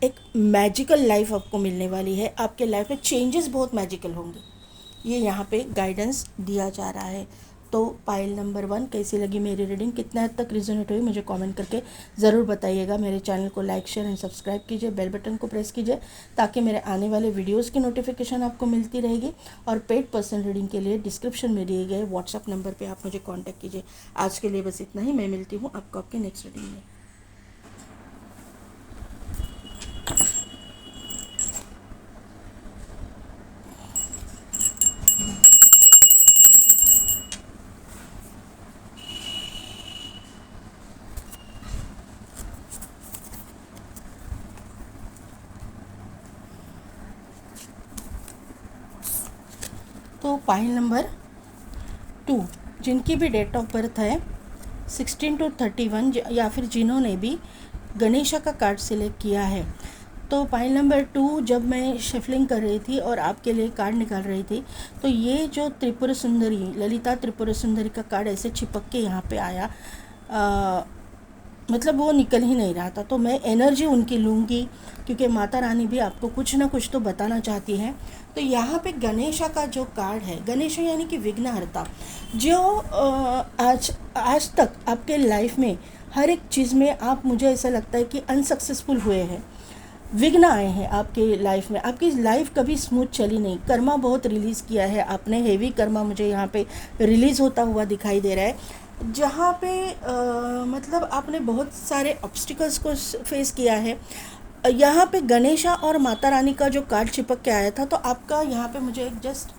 एक मैजिकल लाइफ आपको मिलने वाली है। आपके लाइफ में चेंजेस बहुत मैजिकल होंगे, ये यहाँ पे गाइडेंस दिया जा रहा है। तो पाइल नंबर 1 कैसी लगी मेरी रीडिंग, कितना हद तक रिजोनेट हुई, मुझे कमेंट करके ज़रूर बताइएगा। मेरे चैनल को लाइक, शेयर एंड सब्सक्राइब कीजिए, बेल बटन को प्रेस कीजिए ताकि मेरे आने वाले वीडियोस की नोटिफिकेशन आपको मिलती रहेगी। और पेड पर्सन रीडिंग के लिए डिस्क्रिप्शन में दिए गए व्हाट्सअप नंबर पर आप मुझे कॉन्टैक्ट कीजिए। आज के लिए बस इतना ही। मैं मिलती हूँ आपको आपके नेक्स्ट रीडिंग में। तो पाइल नंबर 2, जिनकी भी डेट ऑफ बर्थ है 16 to 31 या फिर जिन्होंने भी गणेशा का कार्ड सिलेक्ट किया है। तो पाइल नंबर 2, जब मैं शफलिंग कर रही थी और आपके लिए कार्ड निकाल रही थी, तो ये जो त्रिपुर सुंदरी, ललिता त्रिपुर सुंदरी का कार्ड ऐसे चिपक के यहाँ पे आया, मतलब वो निकल ही नहीं रहा था। तो मैं एनर्जी उनकी लूँगी क्योंकि माता रानी भी आपको कुछ ना कुछ तो बताना चाहती हैं। तो यहाँ पे गणेशा का जो कार्ड है, गणेशा यानी कि विघ्नहर्ता, जो आज तक आपके लाइफ में हर एक चीज़ में आप, मुझे ऐसा लगता है कि अनसक्सेसफुल हुए हैं, विघ्न आए हैं आपके लाइफ में, आपकी लाइफ कभी स्मूथ चली नहीं। कर्मा बहुत रिलीज़ किया है आपने, हेवी कर्मा मुझे यहाँ पे रिलीज़ होता हुआ दिखाई दे रहा है, जहाँ पे मतलब आपने बहुत ऑब्स्टिकल्स ऑब्स्टिकल्स को फेस किया है। यहाँ पे गणेशा और माता रानी का जो कार्ड चिपक के आया था, तो आपका यहाँ पे मुझे एक जस्ट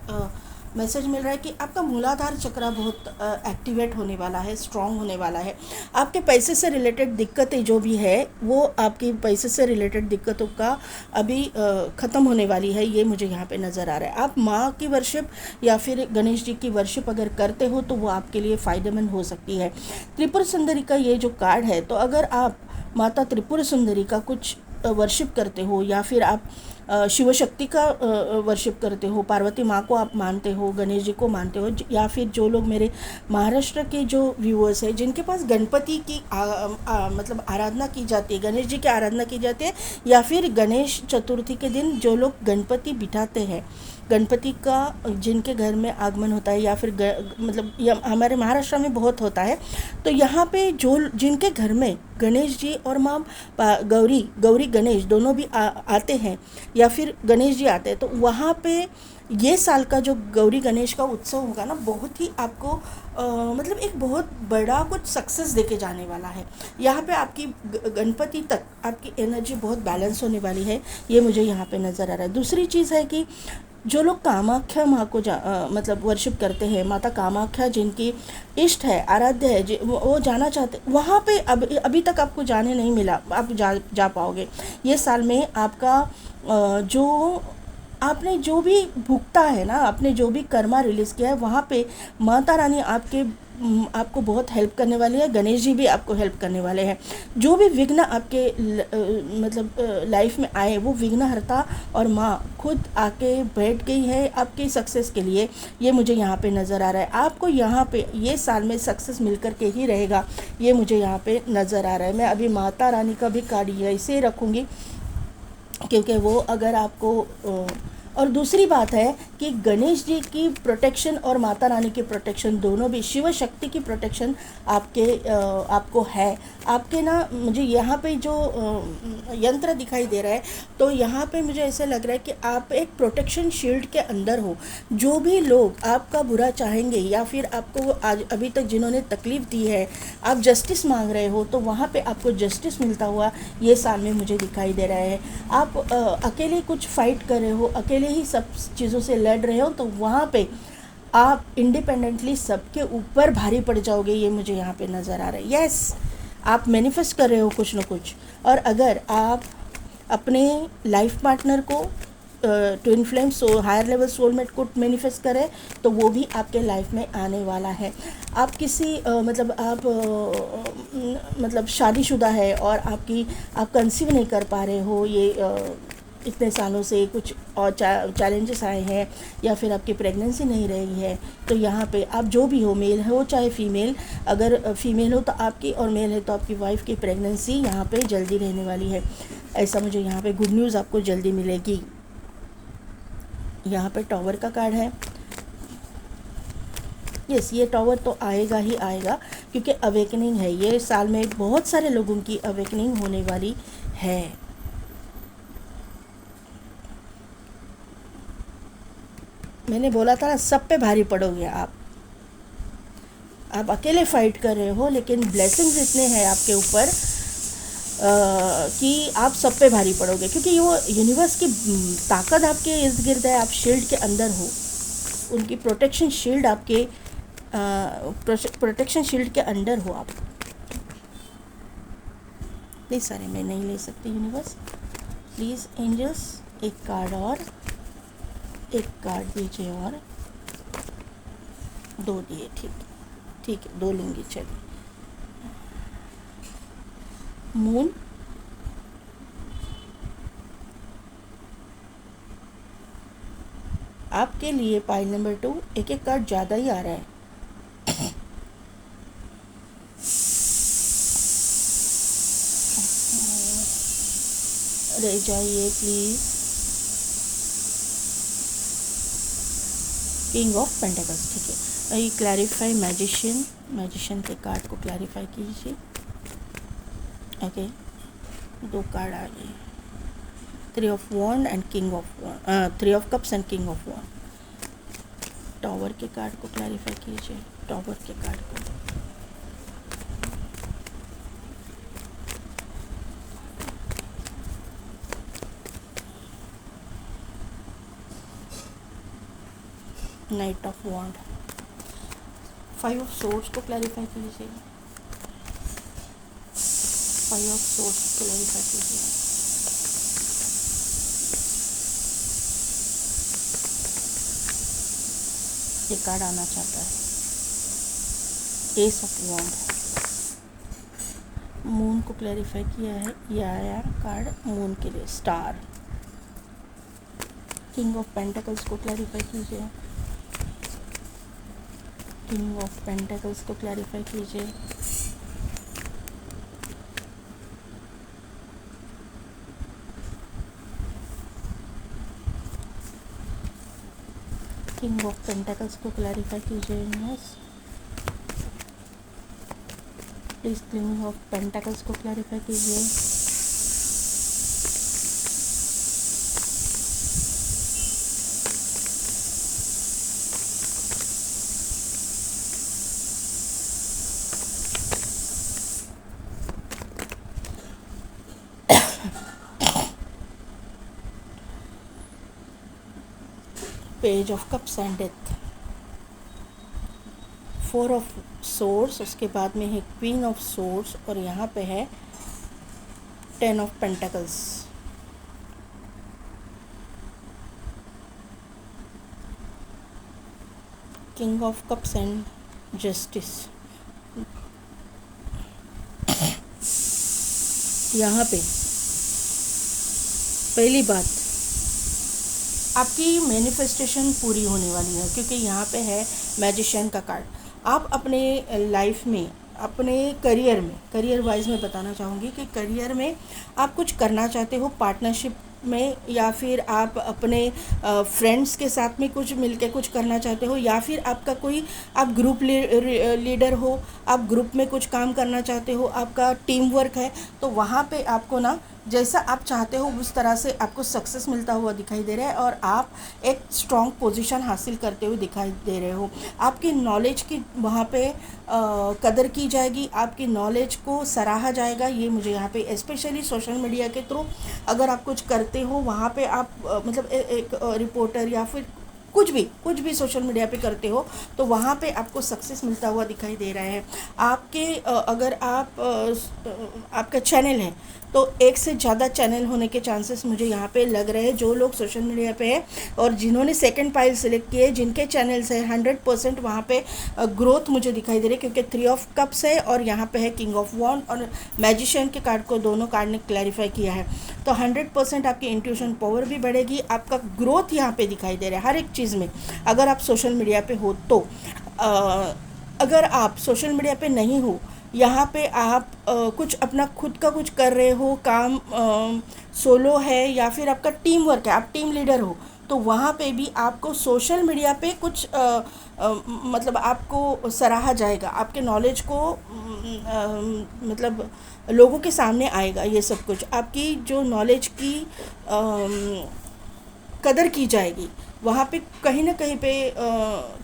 मैसेज मिल रहा है कि आपका मूलाधार चक्र बहुत एक्टिवेट होने वाला है, स्ट्रांग होने वाला है। आपके पैसे से रिलेटेड दिक्कतें जो भी है, वो आपकी पैसे से रिलेटेड दिक्कतों का अभी ख़त्म होने वाली है, ये मुझे यहाँ पे नज़र आ रहा है। आप माँ की वर्शिप या फिर गणेश जी की वर्शिप अगर करते हो तो वो आपके लिए फ़ायदेमंद हो सकती है। त्रिपुर सुंदरी का ये जो कार्ड है, तो अगर आप माता त्रिपुर सुंदरी का कुछ वर्शिप करते हो या फिर आप शिव शक्ति का वर्शिप करते हो, पार्वती माँ को आप मानते हो, गणेश जी को मानते हो, या फिर जो लोग मेरे महाराष्ट्र के जो व्यूअर्स हैं जिनके पास गणपति की मतलब आराधना की जाती है, गणेश जी की आराधना की जाती है, या फिर गणेश चतुर्थी के दिन जो लोग गणपति बिठाते हैं, गणपति का जिनके घर में आगमन होता है, या फिर मतलब हमारे महाराष्ट्र में बहुत होता है, तो यहाँ पे जो जिनके घर में गणेश जी और माँ गौरी गणेश दोनों भी आते हैं, या फिर गणेश जी आते हैं, तो वहाँ पे ये साल का जो गौरी गणेश का उत्सव होगा ना, बहुत ही आपको मतलब एक बहुत बड़ा कुछ सक्सेस देके जाने वाला है। यहाँ पे आपकी गणपति तक आपकी एनर्जी बहुत बैलेंस होने वाली है, ये मुझे यहाँ पे नज़र आ रहा है। दूसरी चीज़ है कि जो लोग कामाख्या माँ को मतलब वर्शिप करते हैं, माता कामाख्या जिनकी इष्ट है, आराध्य है, वो जाना चाहते, वहाँ पे अभी तक आपको जाने नहीं मिला, आप जा पाओगे। ये साल में आपका जो आपने जो भी भुगता है ना, आपने जो भी कर्मा रिलीज़ किया है, वहाँ पे माता रानी आपको बहुत हेल्प करने वाली है। गणेश जी भी आपको हेल्प करने वाले हैं। जो भी विघ्न आपके मतलब लाइफ में आए, वो विघ्नहर्ता और माँ खुद आके बैठ गई है आपकी सक्सेस के लिए। ये मुझे यहाँ पे नज़र आ रहा है। आपको यहाँ पे ये साल में सक्सेस मिल कर के ही रहेगा, ये मुझे यहाँ पे नज़र आ रहा है। मैं अभी माता रानी का भी कार्ड ऐसे ही रखूँगी, क्योंकि वो अगर आपको और दूसरी बात है कि गणेश जी की प्रोटेक्शन और माता रानी की प्रोटेक्शन दोनों भी, शिव शक्ति की प्रोटेक्शन आपको है। आपके ना, मुझे यहाँ पे जो यंत्र दिखाई दे रहा है, तो यहाँ पे मुझे ऐसा लग रहा है कि आप एक प्रोटेक्शन शील्ड के अंदर हो। जो भी लोग आपका बुरा चाहेंगे या फिर आपको आज अभी तक जिन्होंने तकलीफ़ दी है, आप जस्टिस मांग रहे हो, तो वहाँ पे आपको जस्टिस मिलता हुआ ये साल में मुझे दिखाई दे रहा है। आप अकेले कुछ फाइट कर रहे हो, अकेले ही सब चीज़ों से लड़ रहे हो, तो वहाँ पे आप इंडिपेंडेंटली सबके ऊपर भारी पड़ जाओगे, ये मुझे यहाँ पे नज़र आ रहा है। यस, आप मैनिफेस्ट कर रहे हो कुछ ना कुछ। और अगर आप अपने लाइफ पार्टनर को twin flame higher level soulmate को मैनिफेस्ट करें, तो वो भी आपके लाइफ में आने वाला है। आप किसी मतलब शादीशुदा है और आप कंसीव नहीं कर पा रहे हो, ये इतने सालों से कुछ और चैलेंजेस आए हैं, या फिर आपकी प्रेगनेंसी नहीं रही है, तो यहाँ पे आप जो भी हो, मेल हो चाहे फीमेल, अगर फीमेल हो तो आपकी, और मेल है तो आपकी वाइफ की प्रेगनेंसी यहाँ पे जल्दी रहने वाली है। ऐसा मुझे यहाँ पे गुड न्यूज़ आपको जल्दी मिलेगी। यहाँ पे टॉवर का कार्ड है। यस, ये टॉवर तो आएगा ही आएगा, क्योंकि अवेकनिंग है। ये साल में बहुत सारे लोगों की अवेकनिंग होने वाली है। मैंने बोला था ना, सब पे भारी पड़ोगे आप अकेले फाइट कर रहे हो, लेकिन ब्लेसिंग्स इतने हैं आपके ऊपर कि आप सब पे भारी पड़ोगे, क्योंकि वो यूनिवर्स की ताकत आपके इर्द गिर्द है। आप शील्ड के अंदर हो, उनकी प्रोटेक्शन शील्ड आपके प्रोटेक्शन शील्ड के अंदर हो आप। प्लीज़, सारे मैं नहीं ले सकती यूनिवर्स, प्लीज़ एंजल्स एक कार्ड और, एक कार्ड दीजिए, और दो दिए, ठीक है, दो लूँगी। चलिए, मून, आपके लिए पाइल नंबर 2, एक कार्ड ज़्यादा ही आ रहा है। रह जाइए प्लीज़। किंग ऑफ पेंटिकल्स, ठीक है। ये क्लैरिफाई मैजिशियन के कार्ड को क्लैरिफाई कीजिए। ओके, दो कार्ड आ गए, 3 of wand and king of wand, 3 of cups and king of wand. Tower के कार्ड को क्लैरिफाई कीजिए, टॉवर के कार्ड को। Knight of wand, 5 of swords को क्लैरिफाई कीजिए, 5 ऑफ सोर्ड्स को क्लैरिफाई कीजिए। ये कार्ड आना चाहता है, एस ऑफ वॉन्ड। मून को क्लैरिफाई किया है, ये आया कार्ड मून के लिए, स्टार। किंग ऑफ पेंटिकल्स को क्लैरिफाई कीजिए, किंग ऑफ पेंटिकल्स को क्लैरिफाई कीजिए। किंग ऑफ पेंटिकल्स को क्लैरिफाई कीजिए universe, please. King of pentacles को क्लैरिफाई कीजिए। Page of cups and death, 4 of source, उसके बाद में है क्वीन ऑफ सोर्स, और यहाँ पे है 10 of pentacles. King of cups and justice. यहाँ पे पहली बात, आपकी मैनिफेस्टेशन पूरी होने वाली है, क्योंकि यहाँ पे है मैजिशियन का कार्ड। आप अपने लाइफ में, अपने करियर में, करियर वाइज में बताना चाहूँगी कि करियर में आप कुछ करना चाहते हो पार्टनरशिप में, या फिर आप अपने फ्रेंड्स के साथ में कुछ मिलके कुछ करना चाहते हो, या फिर आपका कोई, आप ग्रुप लीडर हो, आप ग्रुप में कुछ काम करना चाहते हो, आपका टीम वर्क है, तो वहाँ पे आपको ना जैसा आप चाहते हो उस तरह से आपको सक्सेस मिलता हुआ दिखाई दे रहा है, और आप एक स्ट्रॉन्ग पोजीशन हासिल करते हुए दिखाई दे रहे हो। आपकी नॉलेज की वहाँ पे कदर की जाएगी, आपकी नॉलेज को सराहा जाएगा। ये मुझे यहाँ पे स्पेशली सोशल मीडिया के थ्रू अगर आप कुछ करते हो, वहाँ पे आप मतलब एक रिपोर्टर या फिर कुछ भी सोशल मीडिया पे करते हो, तो वहाँ पे आपको सक्सेस मिलता हुआ दिखाई दे रहा है। आपके अगर आप आपका चैनल है तो एक से ज़्यादा चैनल होने के चांसेस मुझे यहाँ पे लग रहे हैं। जो लोग सोशल मीडिया पे है और जिन्होंने सेकंड पाइल सेलेक्ट किए, जिनके चैनल्स है, 100% वहाँ पे ग्रोथ मुझे दिखाई दे रही है, क्योंकि 3 ऑफ कप्स है और यहाँ पे है किंग ऑफ वॉन्ड और मैजिशियन के कार्ड को दोनों कार्ड ने क्लैरिफाई किया है। तो 100% आपकी इंट्यूशन पावर भी बढ़ेगी, आपका ग्रोथ यहाँ पे दिखाई दे रहा है हर एक चीज़ में। अगर आप सोशल मीडिया पे हो तो अगर आप सोशल मीडिया पे नहीं हो, यहाँ पे आप कुछ अपना खुद का कुछ कर रहे हो, काम सोलो है या फिर आपका टीम वर्क है, आप टीम लीडर हो, तो वहाँ पे भी आपको सोशल मीडिया पे कुछ मतलब आपको सराहा जाएगा, आपके नॉलेज को मतलब लोगों के सामने आएगा। ये सब कुछ आपकी जो नॉलेज की कदर की जाएगी। वहाँ पे कहीं ना कहीं पे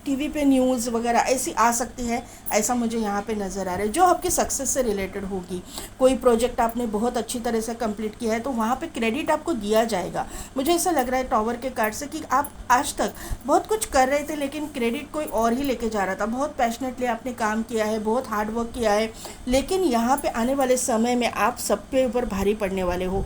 टीवी पे न्यूज़ वगैरह ऐसी आ सकती है, ऐसा मुझे यहाँ पे नज़र आ रहा है, जो आपके सक्सेस से रिलेटेड होगी। कोई प्रोजेक्ट आपने बहुत अच्छी तरह से कंप्लीट किया है तो वहाँ पे क्रेडिट आपको दिया जाएगा। मुझे ऐसा लग रहा है टॉवर के कार्ड से कि आप आज तक बहुत कुछ कर रहे थे, लेकिन क्रेडिट कोई और ही लेके जा रहा था। बहुत पैशनेटली आपने काम किया है, बहुत हार्ड वर्क किया है, लेकिन यहाँ पर आने वाले समय में आप सबके ऊपर भारी पड़ने वाले हो।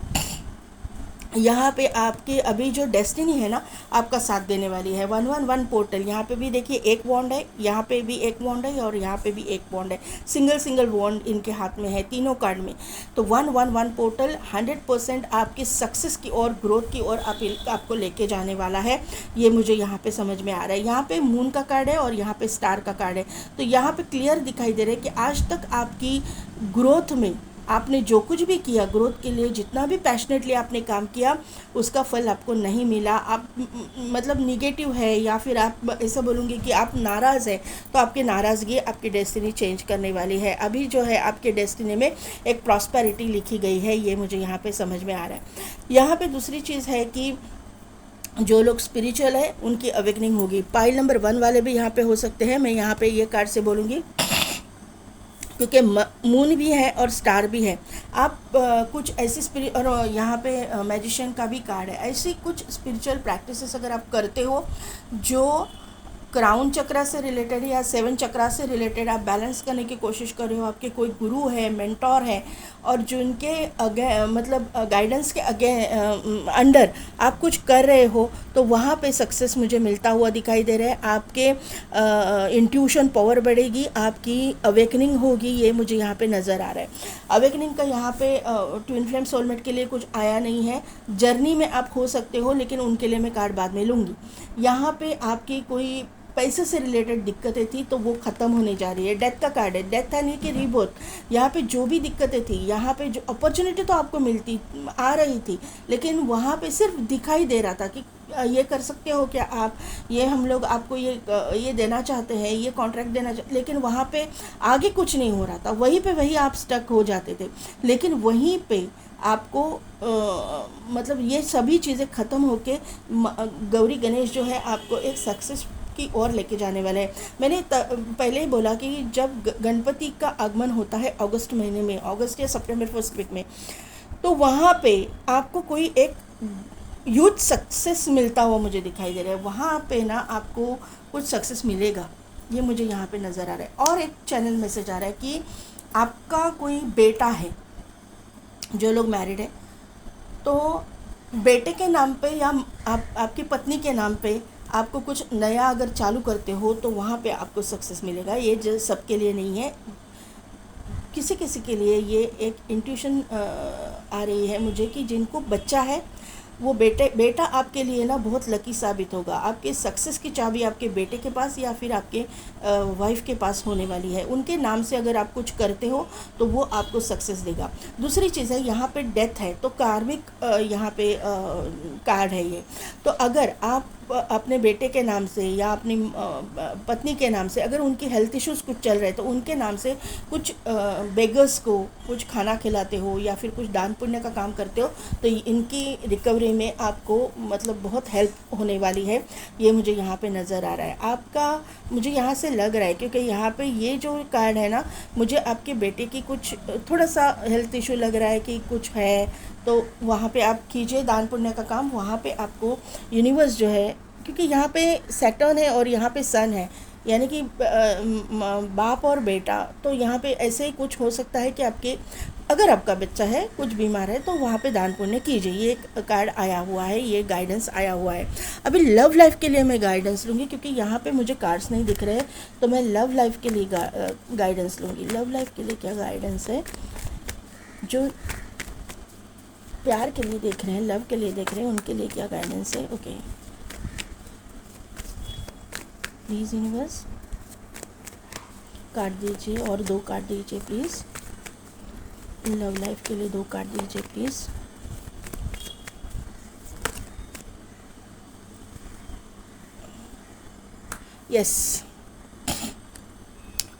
यहाँ पे आपकी अभी जो डेस्टिनी है ना, आपका साथ देने वाली है। 111 पोर्टल, यहाँ पे भी देखिए एक वॉन्ड है, यहाँ पे भी एक वॉन्ड है और यहाँ पे भी एक वॉन्ड है। सिंगल वॉन्ड इनके हाथ में है तीनों कार्ड में। तो 111 पोर्टल 100% आपकी सक्सेस की और ग्रोथ की ओर आपको लेके जाने वाला है। ये मुझे यहाँ पे समझ में आ रहा है। यहाँ पे मून का कार्ड है और यहाँ पे स्टार का कार्ड है। तो यहाँ पे क्लियर दिखाई दे रहा है कि आज तक आपकी ग्रोथ में आपने जो कुछ भी किया, ग्रोथ के लिए जितना भी पैशनेटली आपने काम किया, उसका फल आपको नहीं मिला। आप मतलब निगेटिव है या फिर आप ऐसा बोलूँगी कि आप नाराज़ हैं, तो आपकी नाराज़गी आपकी डेस्टिनी चेंज करने वाली है। अभी जो है आपके डेस्टिनी में एक प्रॉस्पेरिटी लिखी गई है, ये मुझे यहाँ पे समझ में आ रहा है। यहाँ पे दूसरी चीज़ है कि जो लोग स्पिरिचुअल है उनकी अवेकनिंग होगी। पाइल नंबर 1 वाले भी यहाँ पे हो सकते हैं। मैं यहाँ पे ये कार्ड से बोलूँगी क्योंकि मून भी है और स्टार भी है। आप कुछ ऐसी और यहाँ पे मैजिशियन का भी कार्ड है। ऐसी कुछ स्पिरिचुअल प्रैक्टिसेस अगर आप करते हो जो क्राउन चक्रा से रिलेटेड या 7 चक्रा से रिलेटेड, आप बैलेंस करने की कोशिश कर रहे हो, आपके कोई गुरु है, मेंटोर है, और जो उनके मतलब गाइडेंस के अंडर आप कुछ कर रहे हो, तो वहाँ पे सक्सेस मुझे मिलता हुआ दिखाई दे रहा है। आपके इंट्यूशन पावर बढ़ेगी, आपकी अवेकनिंग होगी, ये मुझे यहाँ पे नज़र आ रहा है। अवेकनिंग का यहाँ पे ट्विन फ्लेम सोलमेट के लिए कुछ आया नहीं है। जर्नी में आप हो सकते हो, लेकिन उनके लिए मैं कार्ड बाद में लूँगी। यहाँ पे आपकी कोई पैसे से रिलेटेड दिक्कतें थी तो वो ख़त्म होने जा रही है। डेथ का कार्ड है। डेथ यानी कि रीबर्थ। यहाँ पे जो भी दिक्कतें थी, यहाँ पे जो अपॉर्चुनिटी तो आपको मिलती आ रही थी, लेकिन वहाँ पे सिर्फ दिखाई दे रहा था कि ये कर सकते हो क्या आप, ये हम लोग आपको ये देना चाहते हैं, ये कॉन्ट्रैक्ट देना लेकिन वहाँ पे आगे कुछ नहीं हो रहा था। वहीं पे वही आप स्टक हो जाते थे। लेकिन वहीं पे आपको मतलब ये सभी चीज़ें ख़त्म होके गौरी गणेश जो है आपको एक सक्सेस की ओर लेके जाने वाले हैं। मैंने पहले ही बोला कि जब गणपति का आगमन होता है अगस्त महीने में, अगस्त या सितंबर फर्स्ट वीक में, तो वहाँ पे आपको कोई एक ह्यूज सक्सेस मिलता हुआ मुझे दिखाई दे रहा है। वहाँ पे ना आपको कुछ सक्सेस मिलेगा, ये मुझे यहाँ पे नज़र आ रहा है। और एक चैनल मैसेज आ रहा है कि आपका कोई बेटा है, जो लोग मैरिड है, तो बेटे के नाम पे या आपकी पत्नी के नाम पे आपको कुछ नया अगर चालू करते हो तो वहाँ पे आपको सक्सेस मिलेगा। ये जो सबके लिए नहीं है, किसी किसी के लिए ये एक इंट्यूशन आ रही है मुझे कि जिनको बच्चा है वो बेटा आपके लिए ना बहुत लकी साबित होगा। आपके सक्सेस की चाबी आपके बेटे के पास या फिर आपके वाइफ के पास होने वाली है। उनके नाम से अगर आप कुछ करते हो तो वो आपको सक्सेस देगा। दूसरी चीज़ है, यहाँ पे डेथ है तो कार्मिक यहाँ पे कार्ड है ये। तो अगर आप अपने बेटे के नाम से या अपनी पत्नी के नाम से अगर उनकी हेल्थ इश्यूज़ कुछ चल रहे तो उनके नाम से कुछ बेगर्स को कुछ खाना खिलाते हो या फिर कुछ दान पुण्य का काम करते हो तो इनकी रिकवरी में आपको मतलब बहुत हेल्प होने वाली है, ये मुझे यहाँ पे नज़र आ रहा है। आपका मुझे यहाँ से लग रहा है क्योंकि यहाँ पे ये जो कार्ड है ना, मुझे आपके बेटे की कुछ थोड़ा सा हेल्थ इशू लग रहा है कि कुछ है, तो वहाँ पे आप कीजिए दान पुण्य का काम। वहाँ पे आपको यूनिवर्स जो है, क्योंकि यहाँ पे सैटर्न है और यहाँ पे सन है, यानी कि बाप और बेटा, तो यहाँ पे ऐसे ही कुछ हो सकता है कि आपके अगर आपका बच्चा है कुछ बीमार है तो वहाँ पे दान पुण्य कीजिए। ये एक कार्ड आया हुआ है, ये गाइडेंस आया हुआ है। अभी लव लाइफ के लिए मैं गाइडेंस लूँगी क्योंकि यहाँ पे मुझे कार्ड्स नहीं दिख रहे, तो मैं लव लाइफ के लिए गाइडेंस लूँगी। लव लाइफ के लिए क्या गाइडेंस है, जो प्यार के लिए देख रहे हैं, लव के लिए देख रहे हैं, उनके लिए क्या गाइडेंस है। ओके प्लीज़ यूनिवर्स कार्ड दीजिए और 2 कार्ड दीजिए प्लीज़। लव लाइफ के लिए 2 कार्ड दीजिए प्लीज़। यस,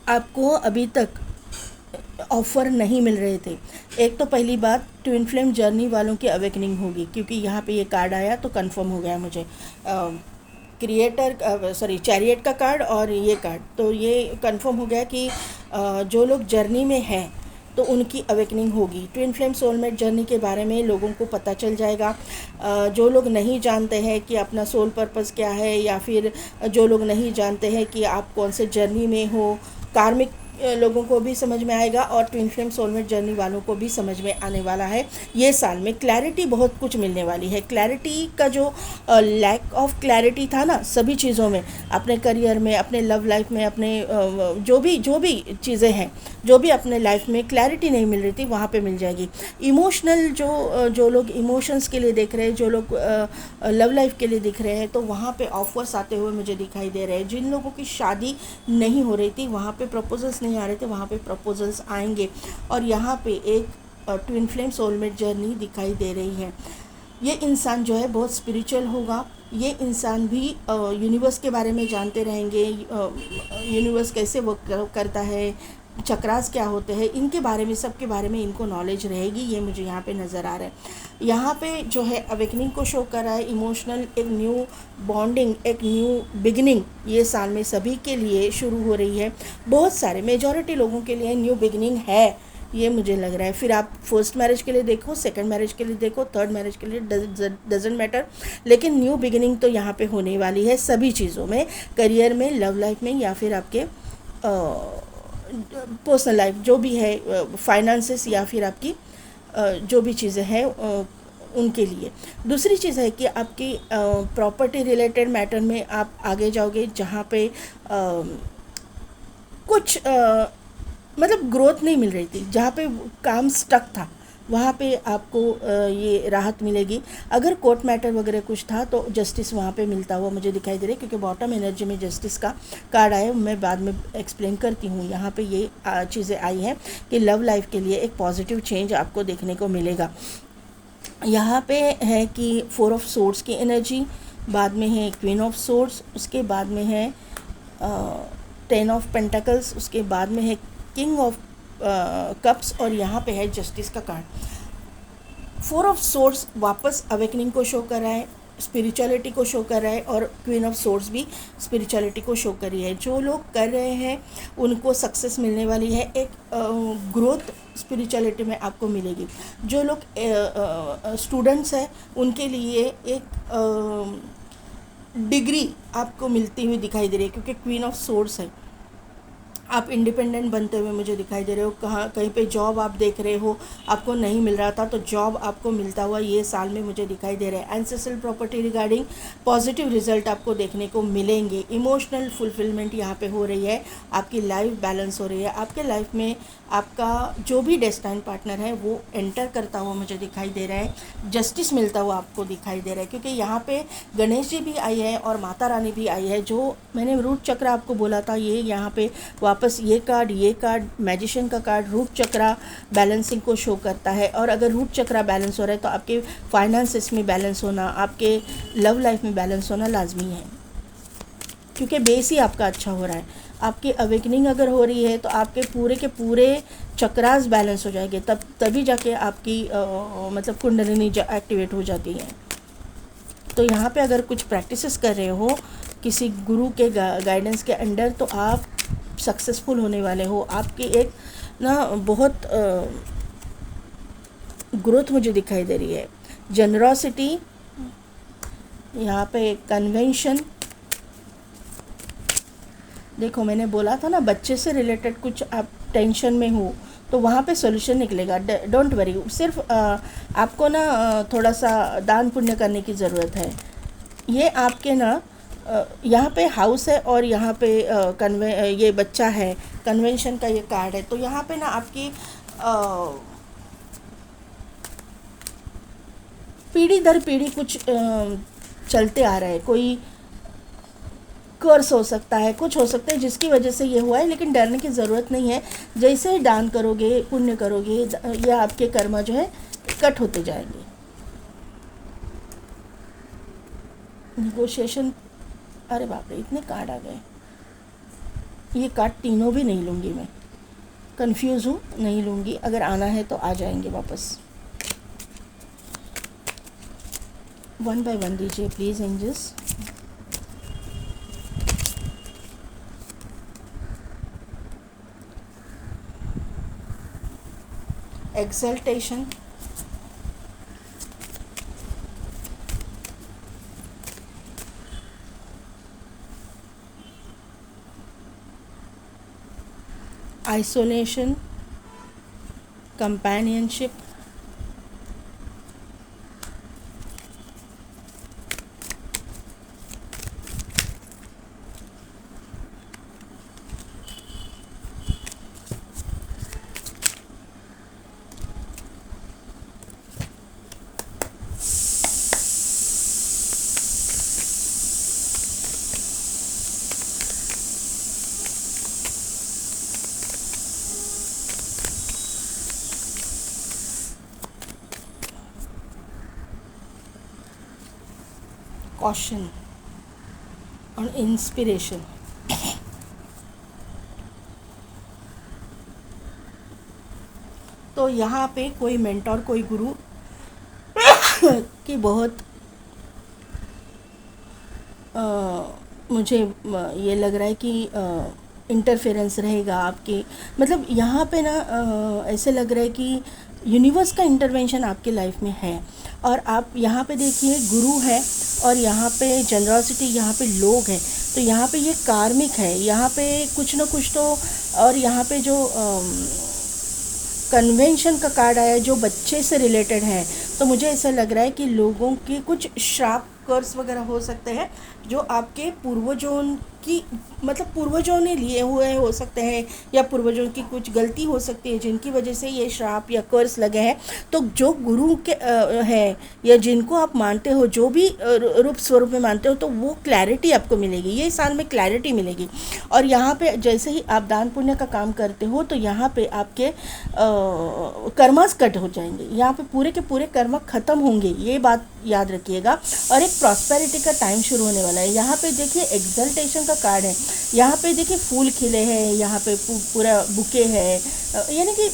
आपको अभी तक ऑफ़र नहीं मिल रहे थे। एक तो पहली बात, ट्विन फ्लेम जर्नी वालों की अवेकनिंग होगी क्योंकि यहाँ पे ये कार्ड आया तो कंफर्म हो गया मुझे। चैरियट का कार्ड और ये कार्ड, तो ये कंफर्म हो गया कि जो लोग जर्नी में हैं तो उनकी अवेकनिंग होगी। ट्विन फ्लेम सोलमेट जर्नी के बारे में लोगों को पता चल जाएगा। जो लोग नहीं जानते हैं कि अपना सोल पर्पस क्या है, या फिर जो लोग नहीं जानते हैं कि आप कौन से जर्नी में हो, कार्मिक लोगों को भी समझ में आएगा और ट्विन फ्लेम सोलमेट जर्नी वालों को भी समझ में आने वाला है। ये साल में क्लैरिटी बहुत कुछ मिलने वाली है। क्लैरिटी का जो लैक ऑफ क्लैरिटी था ना सभी चीज़ों में, अपने करियर में, अपने लव लाइफ में, अपने जो भी चीज़ें हैं, जो भी अपने लाइफ में क्लैरिटी नहीं मिल रही थी वहाँ पे मिल जाएगी। इमोशनल जो लोग इमोशंस के लिए देख रहे हैं, जो लोग लव लाइफ के लिए दिख रहे हैं, तो वहाँ पे ऑफर्स आते हुए मुझे दिखाई दे रहे हैं। जिन लोगों की शादी नहीं हो रही थी, वहाँ पे प्रपोजल्स नहीं आ रहे थे, वहाँ पे प्रपोजल्स आएंगे। और यहाँ पे एक ट्विन फ्लेम सोलमेट जर्नी दिखाई दे रही है। ये इंसान जो है बहुत स्पिरिचुअल होगा। ये इंसान भी यूनिवर्स के बारे में जानते रहेंगे, यूनिवर्स कैसे वर्क करता है, चक्रास क्या होते हैं, इनके बारे में, सब के बारे में इनको नॉलेज रहेगी। ये मुझे यहाँ पे नज़र आ रहा है। यहाँ पे जो है अवेकनिंग को शो कर रहा है, इमोशनल एक न्यू बॉन्डिंग, एक न्यू बिगिनिंग ये साल में सभी के लिए शुरू हो रही है। बहुत सारे मेजॉरिटी लोगों के लिए न्यू बिगिनिंग है, ये मुझे लग रहा है। फिर आप फर्स्ट मैरिज के लिए देखो, सेकंड मैरिज के लिए देखो, थर्ड मैरिज के लिए, डजेंट मैटर, लेकिन न्यू बिगिनिंग तो यहाँ पे होने वाली है सभी चीज़ों में, करियर में, लव लाइफ में, या फिर आपके पर्सनल लाइफ जो भी है, फाइनेंसेस, या फिर आपकी जो भी चीज़ें हैं उनके लिए। दूसरी चीज़ है कि आपकी प्रॉपर्टी रिलेटेड मैटर में आप आगे जाओगे, जहाँ पे कुछ मतलब ग्रोथ नहीं मिल रही थी, जहाँ पे काम स्टक था, वहाँ पे आपको ये राहत मिलेगी। अगर कोर्ट मैटर वगैरह कुछ था तो जस्टिस वहाँ पे मिलता हुआ मुझे दिखाई दे रहा है, क्योंकि बॉटम एनर्जी में जस्टिस का कार्ड आया, मैं बाद में एक्सप्लेन करती हूँ। यहाँ पे ये चीज़ें आई हैं कि लव लाइफ के लिए एक पॉजिटिव चेंज आपको देखने को मिलेगा। यहाँ पे है कि 4 ऑफ सोर्ड्स की एनर्जी, बाद में है क्वीन ऑफ सोर्ड्स, उसके बाद में है 10 ऑफ पेंटाकल्स, उसके बाद में है किंग ऑफ कप्स, और यहाँ पे है जस्टिस का कार्ड। 4 ऑफ सोर्ड्स वापस अवेकनिंग को शो कर रहा है। स्पिरिचुअलिटी को शो कर रहा है, और क्वीन ऑफ सोर्ड्स भी स्पिरिचुअलिटी को शो कर रही है। जो लोग कर रहे हैं उनको सक्सेस मिलने वाली है, एक ग्रोथ स्पिरिचुअलिटी में आपको मिलेगी। जो लोग स्टूडेंट्स हैं उनके लिए एक डिग्री आपको मिलती हुई दिखाई दे रही है, क्योंकि क्वीन ऑफ सोर्ड्स है। आप इंडिपेंडेंट बनते हुए मुझे दिखाई दे रहे हो। कहीं पे जॉब आप देख रहे हो आपको नहीं मिल रहा था, तो जॉब आपको मिलता हुआ ये साल में मुझे दिखाई दे रहा है। Ancestral property regarding positive result आपको देखने को मिलेंगे। इमोशनल फुलफिलमेंट यहाँ पे हो रही है, आपकी लाइफ बैलेंस हो रही है। आपके लाइफ में आपका जो भी डेस्टाइन पार्टनर है वो एंटर करता हुआ मुझे दिखाई दे रहा है। जस्टिस मिलता हुआ आपको दिखाई दे रहा है, क्योंकि यहाँ पे गणेश जी भी आई है और माता रानी भी आई है। जो मैंने रूट चक्र आपको बोला था, ये यहाँ पे वापस ये कार्ड मैजिशियन का कार्ड रूट चक्रा बैलेंसिंग को शो करता है। और अगर रूट चक्रा बैलेंस हो रहा है तो आपके फाइनेंसेस में बैलेंस होना, आपके लव लाइफ में बैलेंस होना लाजमी है, क्योंकि बेस ही आपका अच्छा हो रहा है। आपकी अवेकनिंग अगर हो रही है तो आपके पूरे के पूरे चक्रास बैलेंस हो जाएंगे, तभी जाके आपकी मतलब कुंडलिनी एक्टिवेट हो जाती है। तो यहाँ पे अगर कुछ प्रैक्टिसेस कर रहे हो किसी गुरु के गाइडेंस के अंडर, तो आप सक्सेसफुल होने वाले हो। आपकी एक ना बहुत ग्रोथ मुझे दिखाई दे रही है। जनरॉसिटी, यहाँ पे कन्वेंशन, देखो मैंने बोला था ना बच्चे से रिलेटेड कुछ आप टेंशन में हो तो वहाँ पे सॉल्यूशन निकलेगा। डोंट वरी, सिर्फ आपको ना थोड़ा सा दान पुण्य करने की ज़रूरत है। ये आपके ना यहाँ पे हाउस है और यहाँ पे ये बच्चा है, कन्वेंशन का ये कार्ड है। तो यहाँ पे ना आपकी पीढ़ी दर पीढ़ी कुछ चलते आ रहा है। कोई कर्स हो सकता है, कुछ हो सकता है जिसकी वजह से ये हुआ है, लेकिन डरने की ज़रूरत नहीं है। जैसे ही दान करोगे, पुण्य करोगे, ये आपके कर्म जो है कट होते जाएंगे। नेगोशिएशन, अरे बाप रे इतने कार्ड आ गए। ये कार्ड तीनों भी नहीं लूँगी मैं, कंफ्यूज हूँ, नहीं लूँगी। अगर आना है तो आ जाएंगे वापस। 1 बाय 1 दीजिए please angels. Exaltation, isolation, companionship, caution और इंस्पिरेशन। तो यहाँ पे कोई मेंटोर, कोई गुरु की बहुत मुझे ये लग रहा है कि इंटरफेरेंस रहेगा आपके, मतलब यहाँ पे ना ऐसे लग रहा है कि यूनिवर्स का इंटरवेंशन आपके लाइफ में है। और आप यहाँ पे देखिए गुरु है और यहाँ पे जनरॉसिटी, यहाँ पे लोग हैं, तो यहाँ पे ये कार्मिक है, यहाँ पे कुछ ना कुछ तो। और यहाँ पे जो कन्वेंशन का कार्ड आया जो बच्चे से रिलेटेड है, तो मुझे ऐसा लग रहा है कि लोगों के कुछ श्राप कर्स वगैरह हो सकते हैं जो आपके पूर्वजों की, मतलब पूर्वजों ने लिए हुए हो सकते हैं, या पूर्वजों की कुछ गलती हो सकती है जिनकी वजह से ये श्राप या कर्स लगे हैं। तो जो गुरु के है या जिनको आप मानते हो, जो भी रूप स्वरूप में मानते हो, तो वो क्लैरिटी आपको मिलेगी, ये साल में क्लैरिटी मिलेगी। और यहाँ पे जैसे ही आप दान पुण्य का काम करते हो तो यहाँ पे आपके कर्मास कट हो जाएंगे, यहाँ पे पूरे के पूरे कर्म खत्म होंगे, ये बात याद रखिएगा। और एक प्रॉस्पेरिटी का टाइम शुरू होने वाला है। यहाँ पे देखिए एक्सल्टेशन का कार्ड है, यहाँ पे देखिए फूल खिले हैं, यहाँ पे पूरा बुके है, यानी कि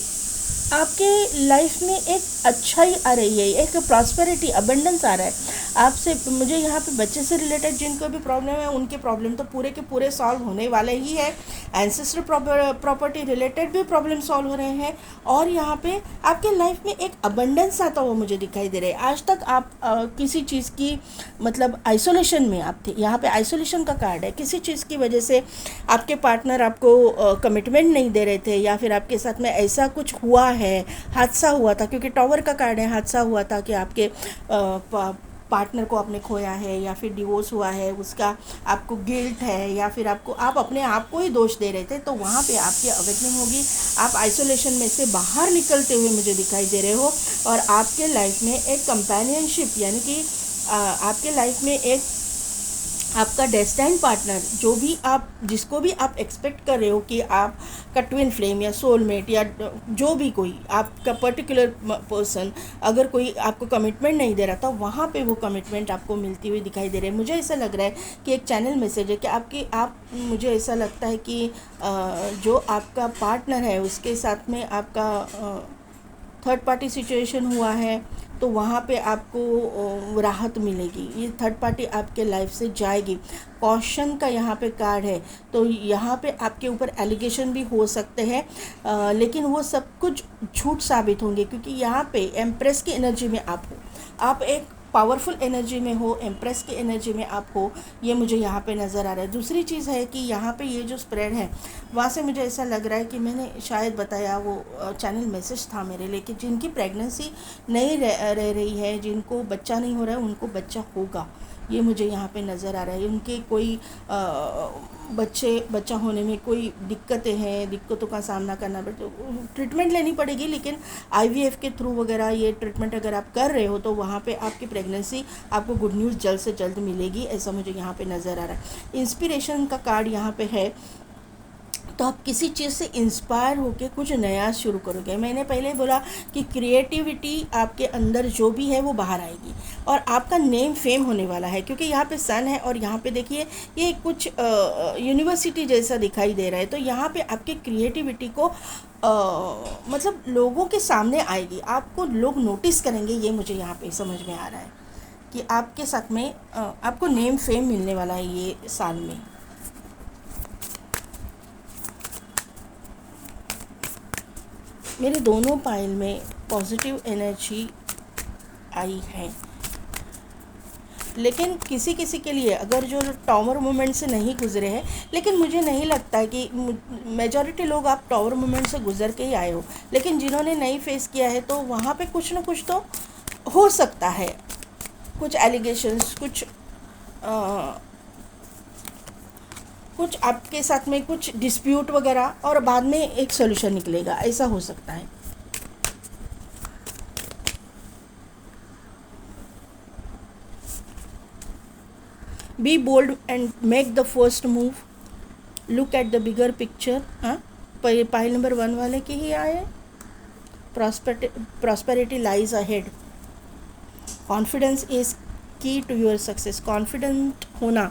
आपके लाइफ में एक अच्छाई आ रही है, एक प्रॉस्पेरिटी अबंडेंस आ रहा है आपसे। मुझे यहाँ पे बच्चे से रिलेटेड जिनको भी प्रॉब्लम है उनके प्रॉब्लम तो पूरे के पूरे सॉल्व होने वाले ही है। एंसेस्टर प्रॉपर्टी रिलेटेड भी प्रॉब्लम सॉल्व हो रहे हैं, और यहाँ पे आपके लाइफ में एक अबंडेंस आता हुआ मुझे दिखाई दे रहा है। आज तक आप किसी चीज़ की मतलब आइसोलेशन में आप थे, यहाँ पे आइसोलेशन का कार्ड है। किसी चीज़ की वजह से आपके पार्टनर आपको कमिटमेंट नहीं दे रहे थे, या फिर आपके साथ में ऐसा कुछ हुआ है, हादसा हुआ था, क्योंकि टॉवर का कार्ड है। हादसा हुआ था कि आपके पार्टनर को आपने खोया है, या फिर डिवोर्स हुआ है, उसका आपको गिल्ट है, या फिर आप अपने आप को ही दोष दे रहे थे। तो वहाँ पे आपकी अवेकनिंग होगी। आप आइसोलेशन में से बाहर निकलते हुए मुझे दिखाई दे रहे हो, और आपके लाइफ में एक कंपेनियनशिप, यानी कि आपके लाइफ में एक आपका डेस्टाइन पार्टनर, जो भी आप जिसको भी आप एक्सपेक्ट कर रहे हो कि आपका ट्विन फ्लेम या सोलमेट या जो भी कोई आपका पर्टिकुलर पर्सन अगर कोई आपको कमिटमेंट नहीं दे रहा था, वहाँ पे वो कमिटमेंट आपको मिलती हुई दिखाई दे रही है। मुझे ऐसा लग रहा है कि एक चैनल मैसेज है कि मुझे ऐसा लगता है कि जो आपका पार्टनर है उसके साथ में आपका थर्ड पार्टी सिचुएशन हुआ है, तो वहाँ पे आपको राहत मिलेगी। ये थर्ड पार्टी आपके लाइफ से जाएगी। कॉशन का यहाँ पे कार्ड है, तो यहाँ पे आपके ऊपर एलिगेशन भी हो सकते हैं, लेकिन वो सब कुछ झूठ साबित होंगे, क्योंकि यहाँ पे एम्प्रेस की एनर्जी में आप हो। आप एक पावरफुल एनर्जी में हो, एम्प्रेस की एनर्जी में आप हो, ये मुझे यहाँ पे नज़र आ रहा है। दूसरी चीज़ है कि यहाँ पे ये जो स्प्रेड है, वहाँ से मुझे ऐसा लग रहा है कि मैंने शायद बताया, वो चैनल मैसेज था मेरे लिए, कि जिनकी प्रेगनेंसी नहीं रह रही है, जिनको बच्चा नहीं हो रहा है, उनको बच्चा होगा, ये मुझे यहाँ पे नज़र आ रहा है। उनके कोई बच्चा होने में कोई दिक्कतें हैं, दिक्कतों का सामना करना पड़े, तो ट्रीटमेंट लेनी पड़ेगी। लेकिन आईवीएफ के थ्रू वगैरह ये ट्रीटमेंट अगर आप कर रहे हो, तो वहाँ पे आपकी प्रेगनेंसी, आपको गुड न्यूज़ जल्द से जल्द मिलेगी, ऐसा मुझे यहाँ पे नज़र आ रहा है। इंस्पिरेशन का कार्ड यहाँ पे है, तो आप किसी चीज़ से इंस्पायर होकर कुछ नया शुरू करोगे। मैंने पहले बोला कि क्रिएटिविटी आपके अंदर जो भी है वो बाहर आएगी, और आपका नेम फेम होने वाला है, क्योंकि यहाँ पे सन है, और यहाँ पे देखिए ये कुछ यूनिवर्सिटी जैसा दिखाई दे रहा है। तो यहाँ पे आपकी क्रिएटिविटी को मतलब लोगों के सामने आएगी, आपको लोग नोटिस करेंगे, ये मुझे यहाँ पे समझ में आ रहा है कि आपके साथ में आपको नेम फेम मिलने वाला है ये साल में। मेरे दोनों पाइल में पॉजिटिव एनर्जी आई है, लेकिन किसी किसी के लिए अगर जो टॉवर मोमेंट से नहीं गुजरे हैं, लेकिन मुझे नहीं लगता है कि मेजॉरिटी लोग आप टॉवर मोमेंट से गुजर के ही आए हो, लेकिन जिन्होंने नहीं फेस किया है, तो वहाँ पे कुछ ना कुछ तो हो सकता है, कुछ एलिगेशंस, कुछ आपके साथ में कुछ डिस्प्यूट वगैरह, और बाद में एक सॉल्यूशन निकलेगा, ऐसा हो सकता है। Be bold and make the first move, look at the bigger picture. हाँ, पाइल नंबर 1 वाले के ही आए। Prosperity lies ahead, confidence is key to your success. Confident होना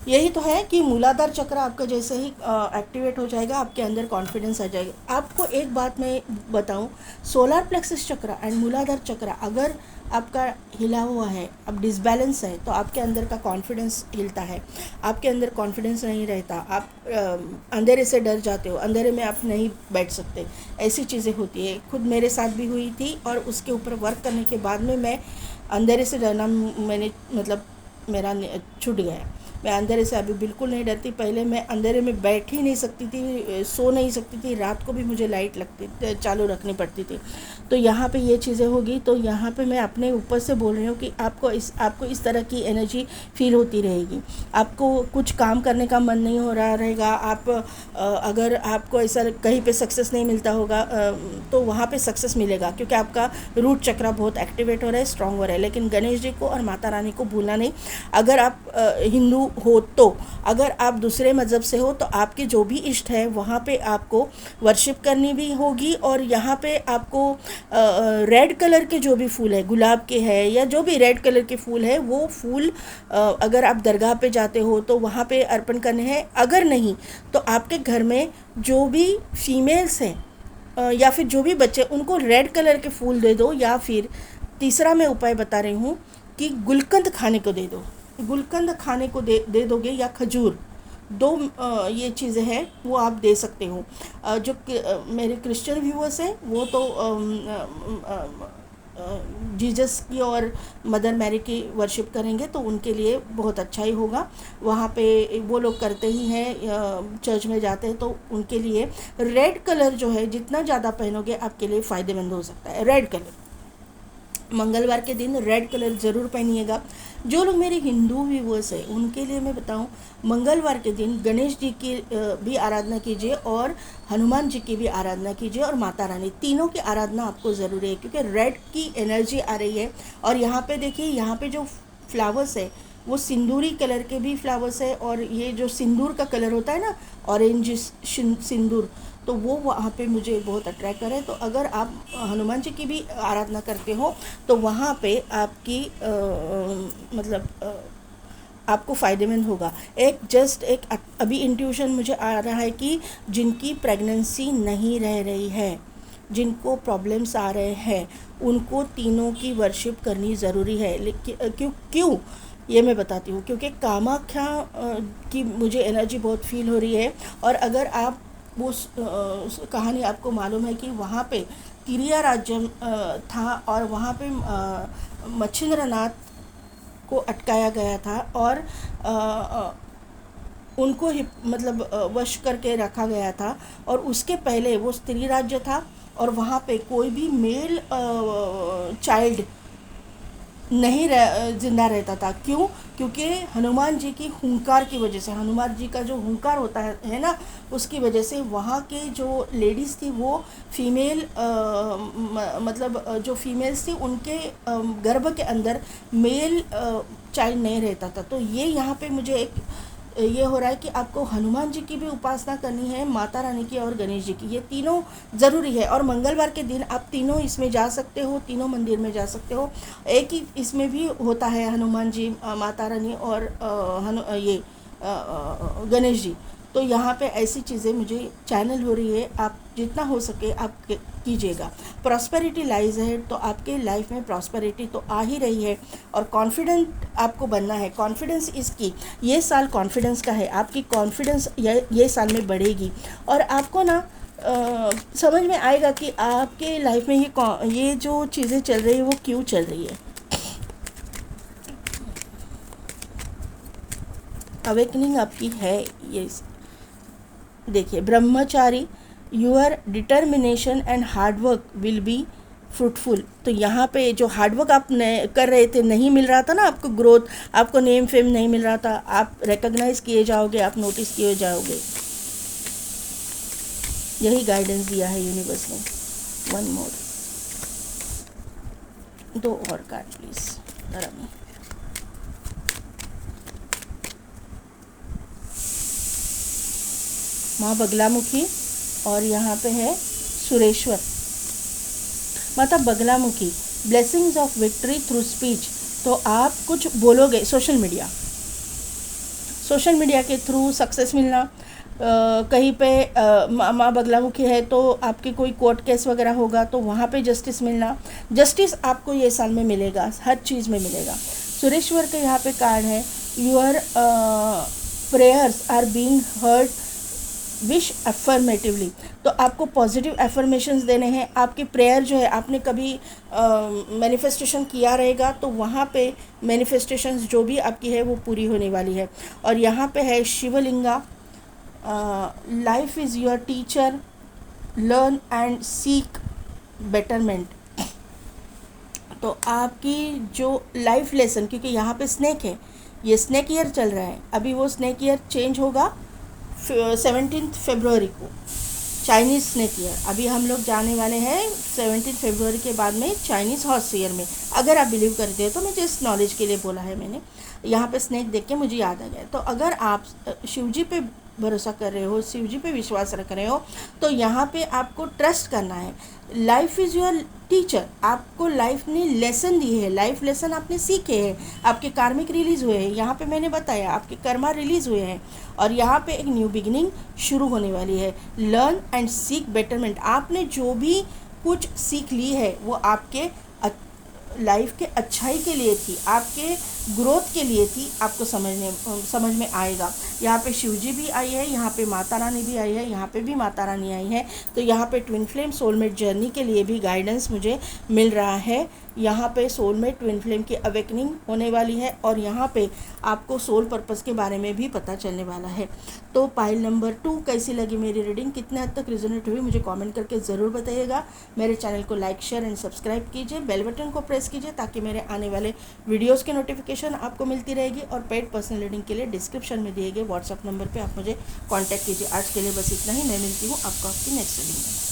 यही तो है कि मूलाधार चक्र आपका जैसे ही एक्टिवेट हो जाएगा, आपके अंदर कॉन्फिडेंस आ जाएगा। आपको एक बात मैं बताऊं, सोलर प्लेक्सस चक्र एंड मूलाधार चक्र अगर आपका हिला हुआ है, अब डिसबैलेंस है, तो आपके अंदर का कॉन्फिडेंस हिलता है, आपके अंदर कॉन्फिडेंस नहीं रहता, आप अंधेरे से डर जाते हो, अंधेरे में आप नहीं बैठ सकते, ऐसी चीज़ें होती है। खुद मेरे साथ भी हुई थी, और उसके ऊपर वर्क करने के बाद में मैं अंधेरे से डरना मेरा छूट गया। मैं अंधेरे से अभी बिल्कुल नहीं डरती। पहले मैं अंधेरे में बैठ ही नहीं सकती थी, सो नहीं सकती थी, रात को भी मुझे लाइट चालू रखनी पड़ती थी। तो यहाँ पे ये चीज़ें होगी। तो यहाँ पे मैं अपने ऊपर से बोल रही हूँ कि आपको इस तरह की एनर्जी फील होती रहेगी। आपको कुछ काम करने का मन नहीं हो रहा रहेगा। आप अगर आपको ऐसा कहीं पे सक्सेस नहीं मिलता होगा, तो वहाँ पे सक्सेस मिलेगा, क्योंकि आपका रूट चक्र बहुत एक्टिवेट हो रहा है, स्ट्रांग हो रहा है। लेकिन गणेश जी को और माता रानी को भूलना नहीं। अगर आप हिंदू हो, तो अगर आप दूसरे मज़हब से हो, तो आपके जो भी इष्ट है वहाँ पे आपको वर्शिप करनी भी होगी। और यहाँ पे आपको रेड कलर के जो भी फूल है, गुलाब के है या जो भी रेड कलर के फूल है, वो फूल अगर आप दरगाह पे जाते हो तो वहाँ पे अर्पण करने हैं। अगर नहीं तो आपके घर में जो भी फीमेल्स हैं, या फिर जो भी बच्चे, उनको रेड कलर के फूल दे दो, या फिर तीसरा मैं उपाय बता रही हूँ कि गुलकंद खाने को दे दो। गुलकंद खाने को दे दोगे, या खजूर, दो ये चीज़ें हैं वो आप दे सकते हो। जो मेरे क्रिश्चियन व्यूअर्स हैं वो तो जीसस की और मदर मैरी की वर्शिप करेंगे, तो उनके लिए बहुत अच्छा ही होगा। वहाँ पे वो लोग करते ही हैं, चर्च में जाते हैं, तो उनके लिए रेड कलर जो है जितना ज़्यादा पहनोगे आपके लिए फ़ायदेमंद हो सकता है। रेड कलर, मंगलवार के दिन रेड कलर ज़रूर पहनिएगा। जो लोग मेरे हिंदू व्यूअर्स हैं उनके लिए मैं बताऊं, मंगलवार के दिन गणेश जी की भी आराधना कीजिए, और हनुमान जी की भी आराधना कीजिए, और माता रानी, तीनों की आराधना आपको ज़रूरी है, क्योंकि रेड की एनर्जी आ रही है। और यहाँ पे देखिए, यहाँ पे जो फ्लावर्स है वो सिंदूरी कलर के भी फ्लावर्स है, और ये जो सिंदूर का कलर होता है ना, ऑरेंज सिंदूर, तो वो वहाँ पे मुझे बहुत अट्रैक्ट करे। तो अगर आप हनुमान जी की भी आराधना करते हो तो वहाँ पे आपकी मतलब आपको फ़ायदेमंद होगा। एक अभी इंट्यूशन मुझे आ रहा है कि जिनकी प्रेगनेंसी नहीं रह रही है, जिनको प्रॉब्लम्स आ रहे हैं, उनको तीनों की वर्शिप करनी ज़रूरी है। लेकिन क्यों ये मैं बताती हूँ, क्योंकि कामाख्या की मुझे एनर्जी बहुत फील हो रही है। और अगर आप वो कहानी आपको मालूम है कि वहाँ पे तिरिया राज्य था, और वहाँ पे मच्छिंद्रनाथ को अटकाया गया था, और उनको मतलब वश करके रखा गया था। और उसके पहले वो स्त्री राज्य था, और वहाँ पे कोई भी मेल चाइल्ड नहीं जिंदा रहता था। क्यों? क्योंकि हनुमान जी की हुंकार की वजह से, हनुमान जी का जो हुंकार होता है ना, उसकी वजह से वहाँ के जो लेडीज़ थी वो फीमेल मतलब जो फीमेल्स थी उनके गर्भ के अंदर मेल चाइल्ड नहीं रहता था। तो ये यहाँ पे मुझे एक ये हो रहा है कि आपको हनुमान जी की भी उपासना करनी है, माता रानी की और गणेश जी की, ये तीनों ज़रूरी है। और मंगलवार के दिन आप तीनों इसमें जा सकते हो, तीनों मंदिर में जा सकते हो। एक ही इसमें भी होता है, हनुमान जी, माता रानी और गणेश जी। तो यहाँ पे ऐसी चीज़ें मुझे चैनल हो रही है, आप जितना हो सके आप कीजिएगा। प्रॉस्पेरिटी लाइज है, तो आपके लाइफ में प्रॉस्पेरिटी तो आ ही रही है, और कॉन्फिडेंट आपको बनना है। कॉन्फिडेंस इसकी, ये साल कॉन्फिडेंस का है, आपकी कॉन्फिडेंस ये साल में बढ़ेगी, और आपको ना समझ में आएगा कि आपके लाइफ में ये जो चीज़ें चल रही है वो क्यों चल रही है। अवेकनिंग आपकी है ये। देखिए, ब्रह्मचारी, your determination and hard work will be fruitful. तो यहाँ पे जो हार्डवर्क आप कर रहे थे, नहीं मिल रहा था ना आपको ग्रोथ, आपको नेम फेम नहीं मिल रहा था, आप रिकॉग्नाइज किए जाओगे, आप नोटिस किए जाओगे। यही गाइडेंस दिया है यूनिवर्स ने। वन मोर, दो और कार्ड प्लीज धर्म। माँ बगलामुखी, और यहाँ पे है सुरेश्वर। माता Baglamukhi, blessings of victory through speech. तो आप कुछ बोलोगे, सोशल मीडिया के थ्रू सक्सेस मिलना। कहीं पे माँ बगलामुखी है तो आपकी कोई कोर्ट केस वगैरह होगा तो वहाँ पे जस्टिस मिलना। जस्टिस आपको ये साल में मिलेगा, हर चीज़ में मिलेगा। सुरेश्वर के यहाँ पे कार्ड है, your prayers are being heard, wish affirmatively. तो आपको पॉजिटिव एफर्मेशंस देने हैं। आपकी प्रेयर जो है, आपने कभी मैनिफेस्टेशन किया रहेगा तो वहाँ पे मैनिफेस्टेशंस जो भी आपकी है वो पूरी होने वाली है। और यहाँ पे है Shivalinga, life is your teacher, learn and seek betterment. तो आपकी जो लाइफ लेसन, क्योंकि यहाँ पे स्नेक है, ये स्नेक ईयर चल रहा है, अभी वो स्नेक ईयर चेंज होगा 17 फरवरी को, चाइनीज़ स्नेक ईयर। अभी हम लोग जाने वाले हैं 17 फरवरी के बाद में चाइनीज़ हॉर्स ईयर में। अगर आप बिलीव करते हो तो मुझे इस नॉलेज के लिए बोला है मैंने। यहाँ पे स्नेक देख के मुझे याद आ गया। तो अगर आप शिव जी पे भरोसा कर रहे हो, शिव जी पे विश्वास रख रहे हो, तो यहाँ पे आपको ट्रस्ट करना है। लाइफ इज़ योर टीचर, आपको लाइफ ने लेसन दिए है, लाइफ लेसन आपने सीखे हैं, आपके कार्मिक रिलीज़ हुए हैं, यहाँ पे मैंने बताया आपके कर्मा रिलीज़ हुए हैं, और यहाँ पे एक न्यू बिगिनिंग शुरू होने वाली है। लर्न एंड सीक बेटरमेंट, आपने जो भी कुछ सीख ली है वो आपके लाइफ के अच्छाई के लिए थी, आपके ग्रोथ के लिए थी, आपको समझ में आएगा। यहाँ पे शिव जी भी आई है, यहाँ पे माता रानी भी आई है, यहाँ पे भी माता रानी आई है। तो यहाँ पे ट्विन फ्लेम सोलमेट जर्नी के लिए भी गाइडेंस मुझे मिल रहा है। यहाँ पे सोलमेट ट्विन फ्लेम की अवेकनिंग होने वाली है, और यहाँ पे आपको सोल पर्पस के बारे में भी पता चलने वाला है। तो पाइल नंबर 2 कैसी लगी मेरी रीडिंग, कितने हद तक रिजोनेट हुई, मुझे कमेंट करके ज़रूर बताइएगा। मेरे चैनल को लाइक, शेयर एंड सब्सक्राइब कीजिए, बेल बटन को प्रेस कीजिए ताकि मेरे आने वाले वीडियोज़ के नोटिफिकेशन आपको मिलती रहेगी। और पेड पर्सनल रीडिंग के लिए डिस्क्रिप्शन में दिए गए व्हाट्सअप नंबर पे आप मुझे कांटेक्ट कीजिए। आज के लिए बस इतना ही, मैं मिलती हूँ आपको आपकी नेक्स्ट रीडिंग में।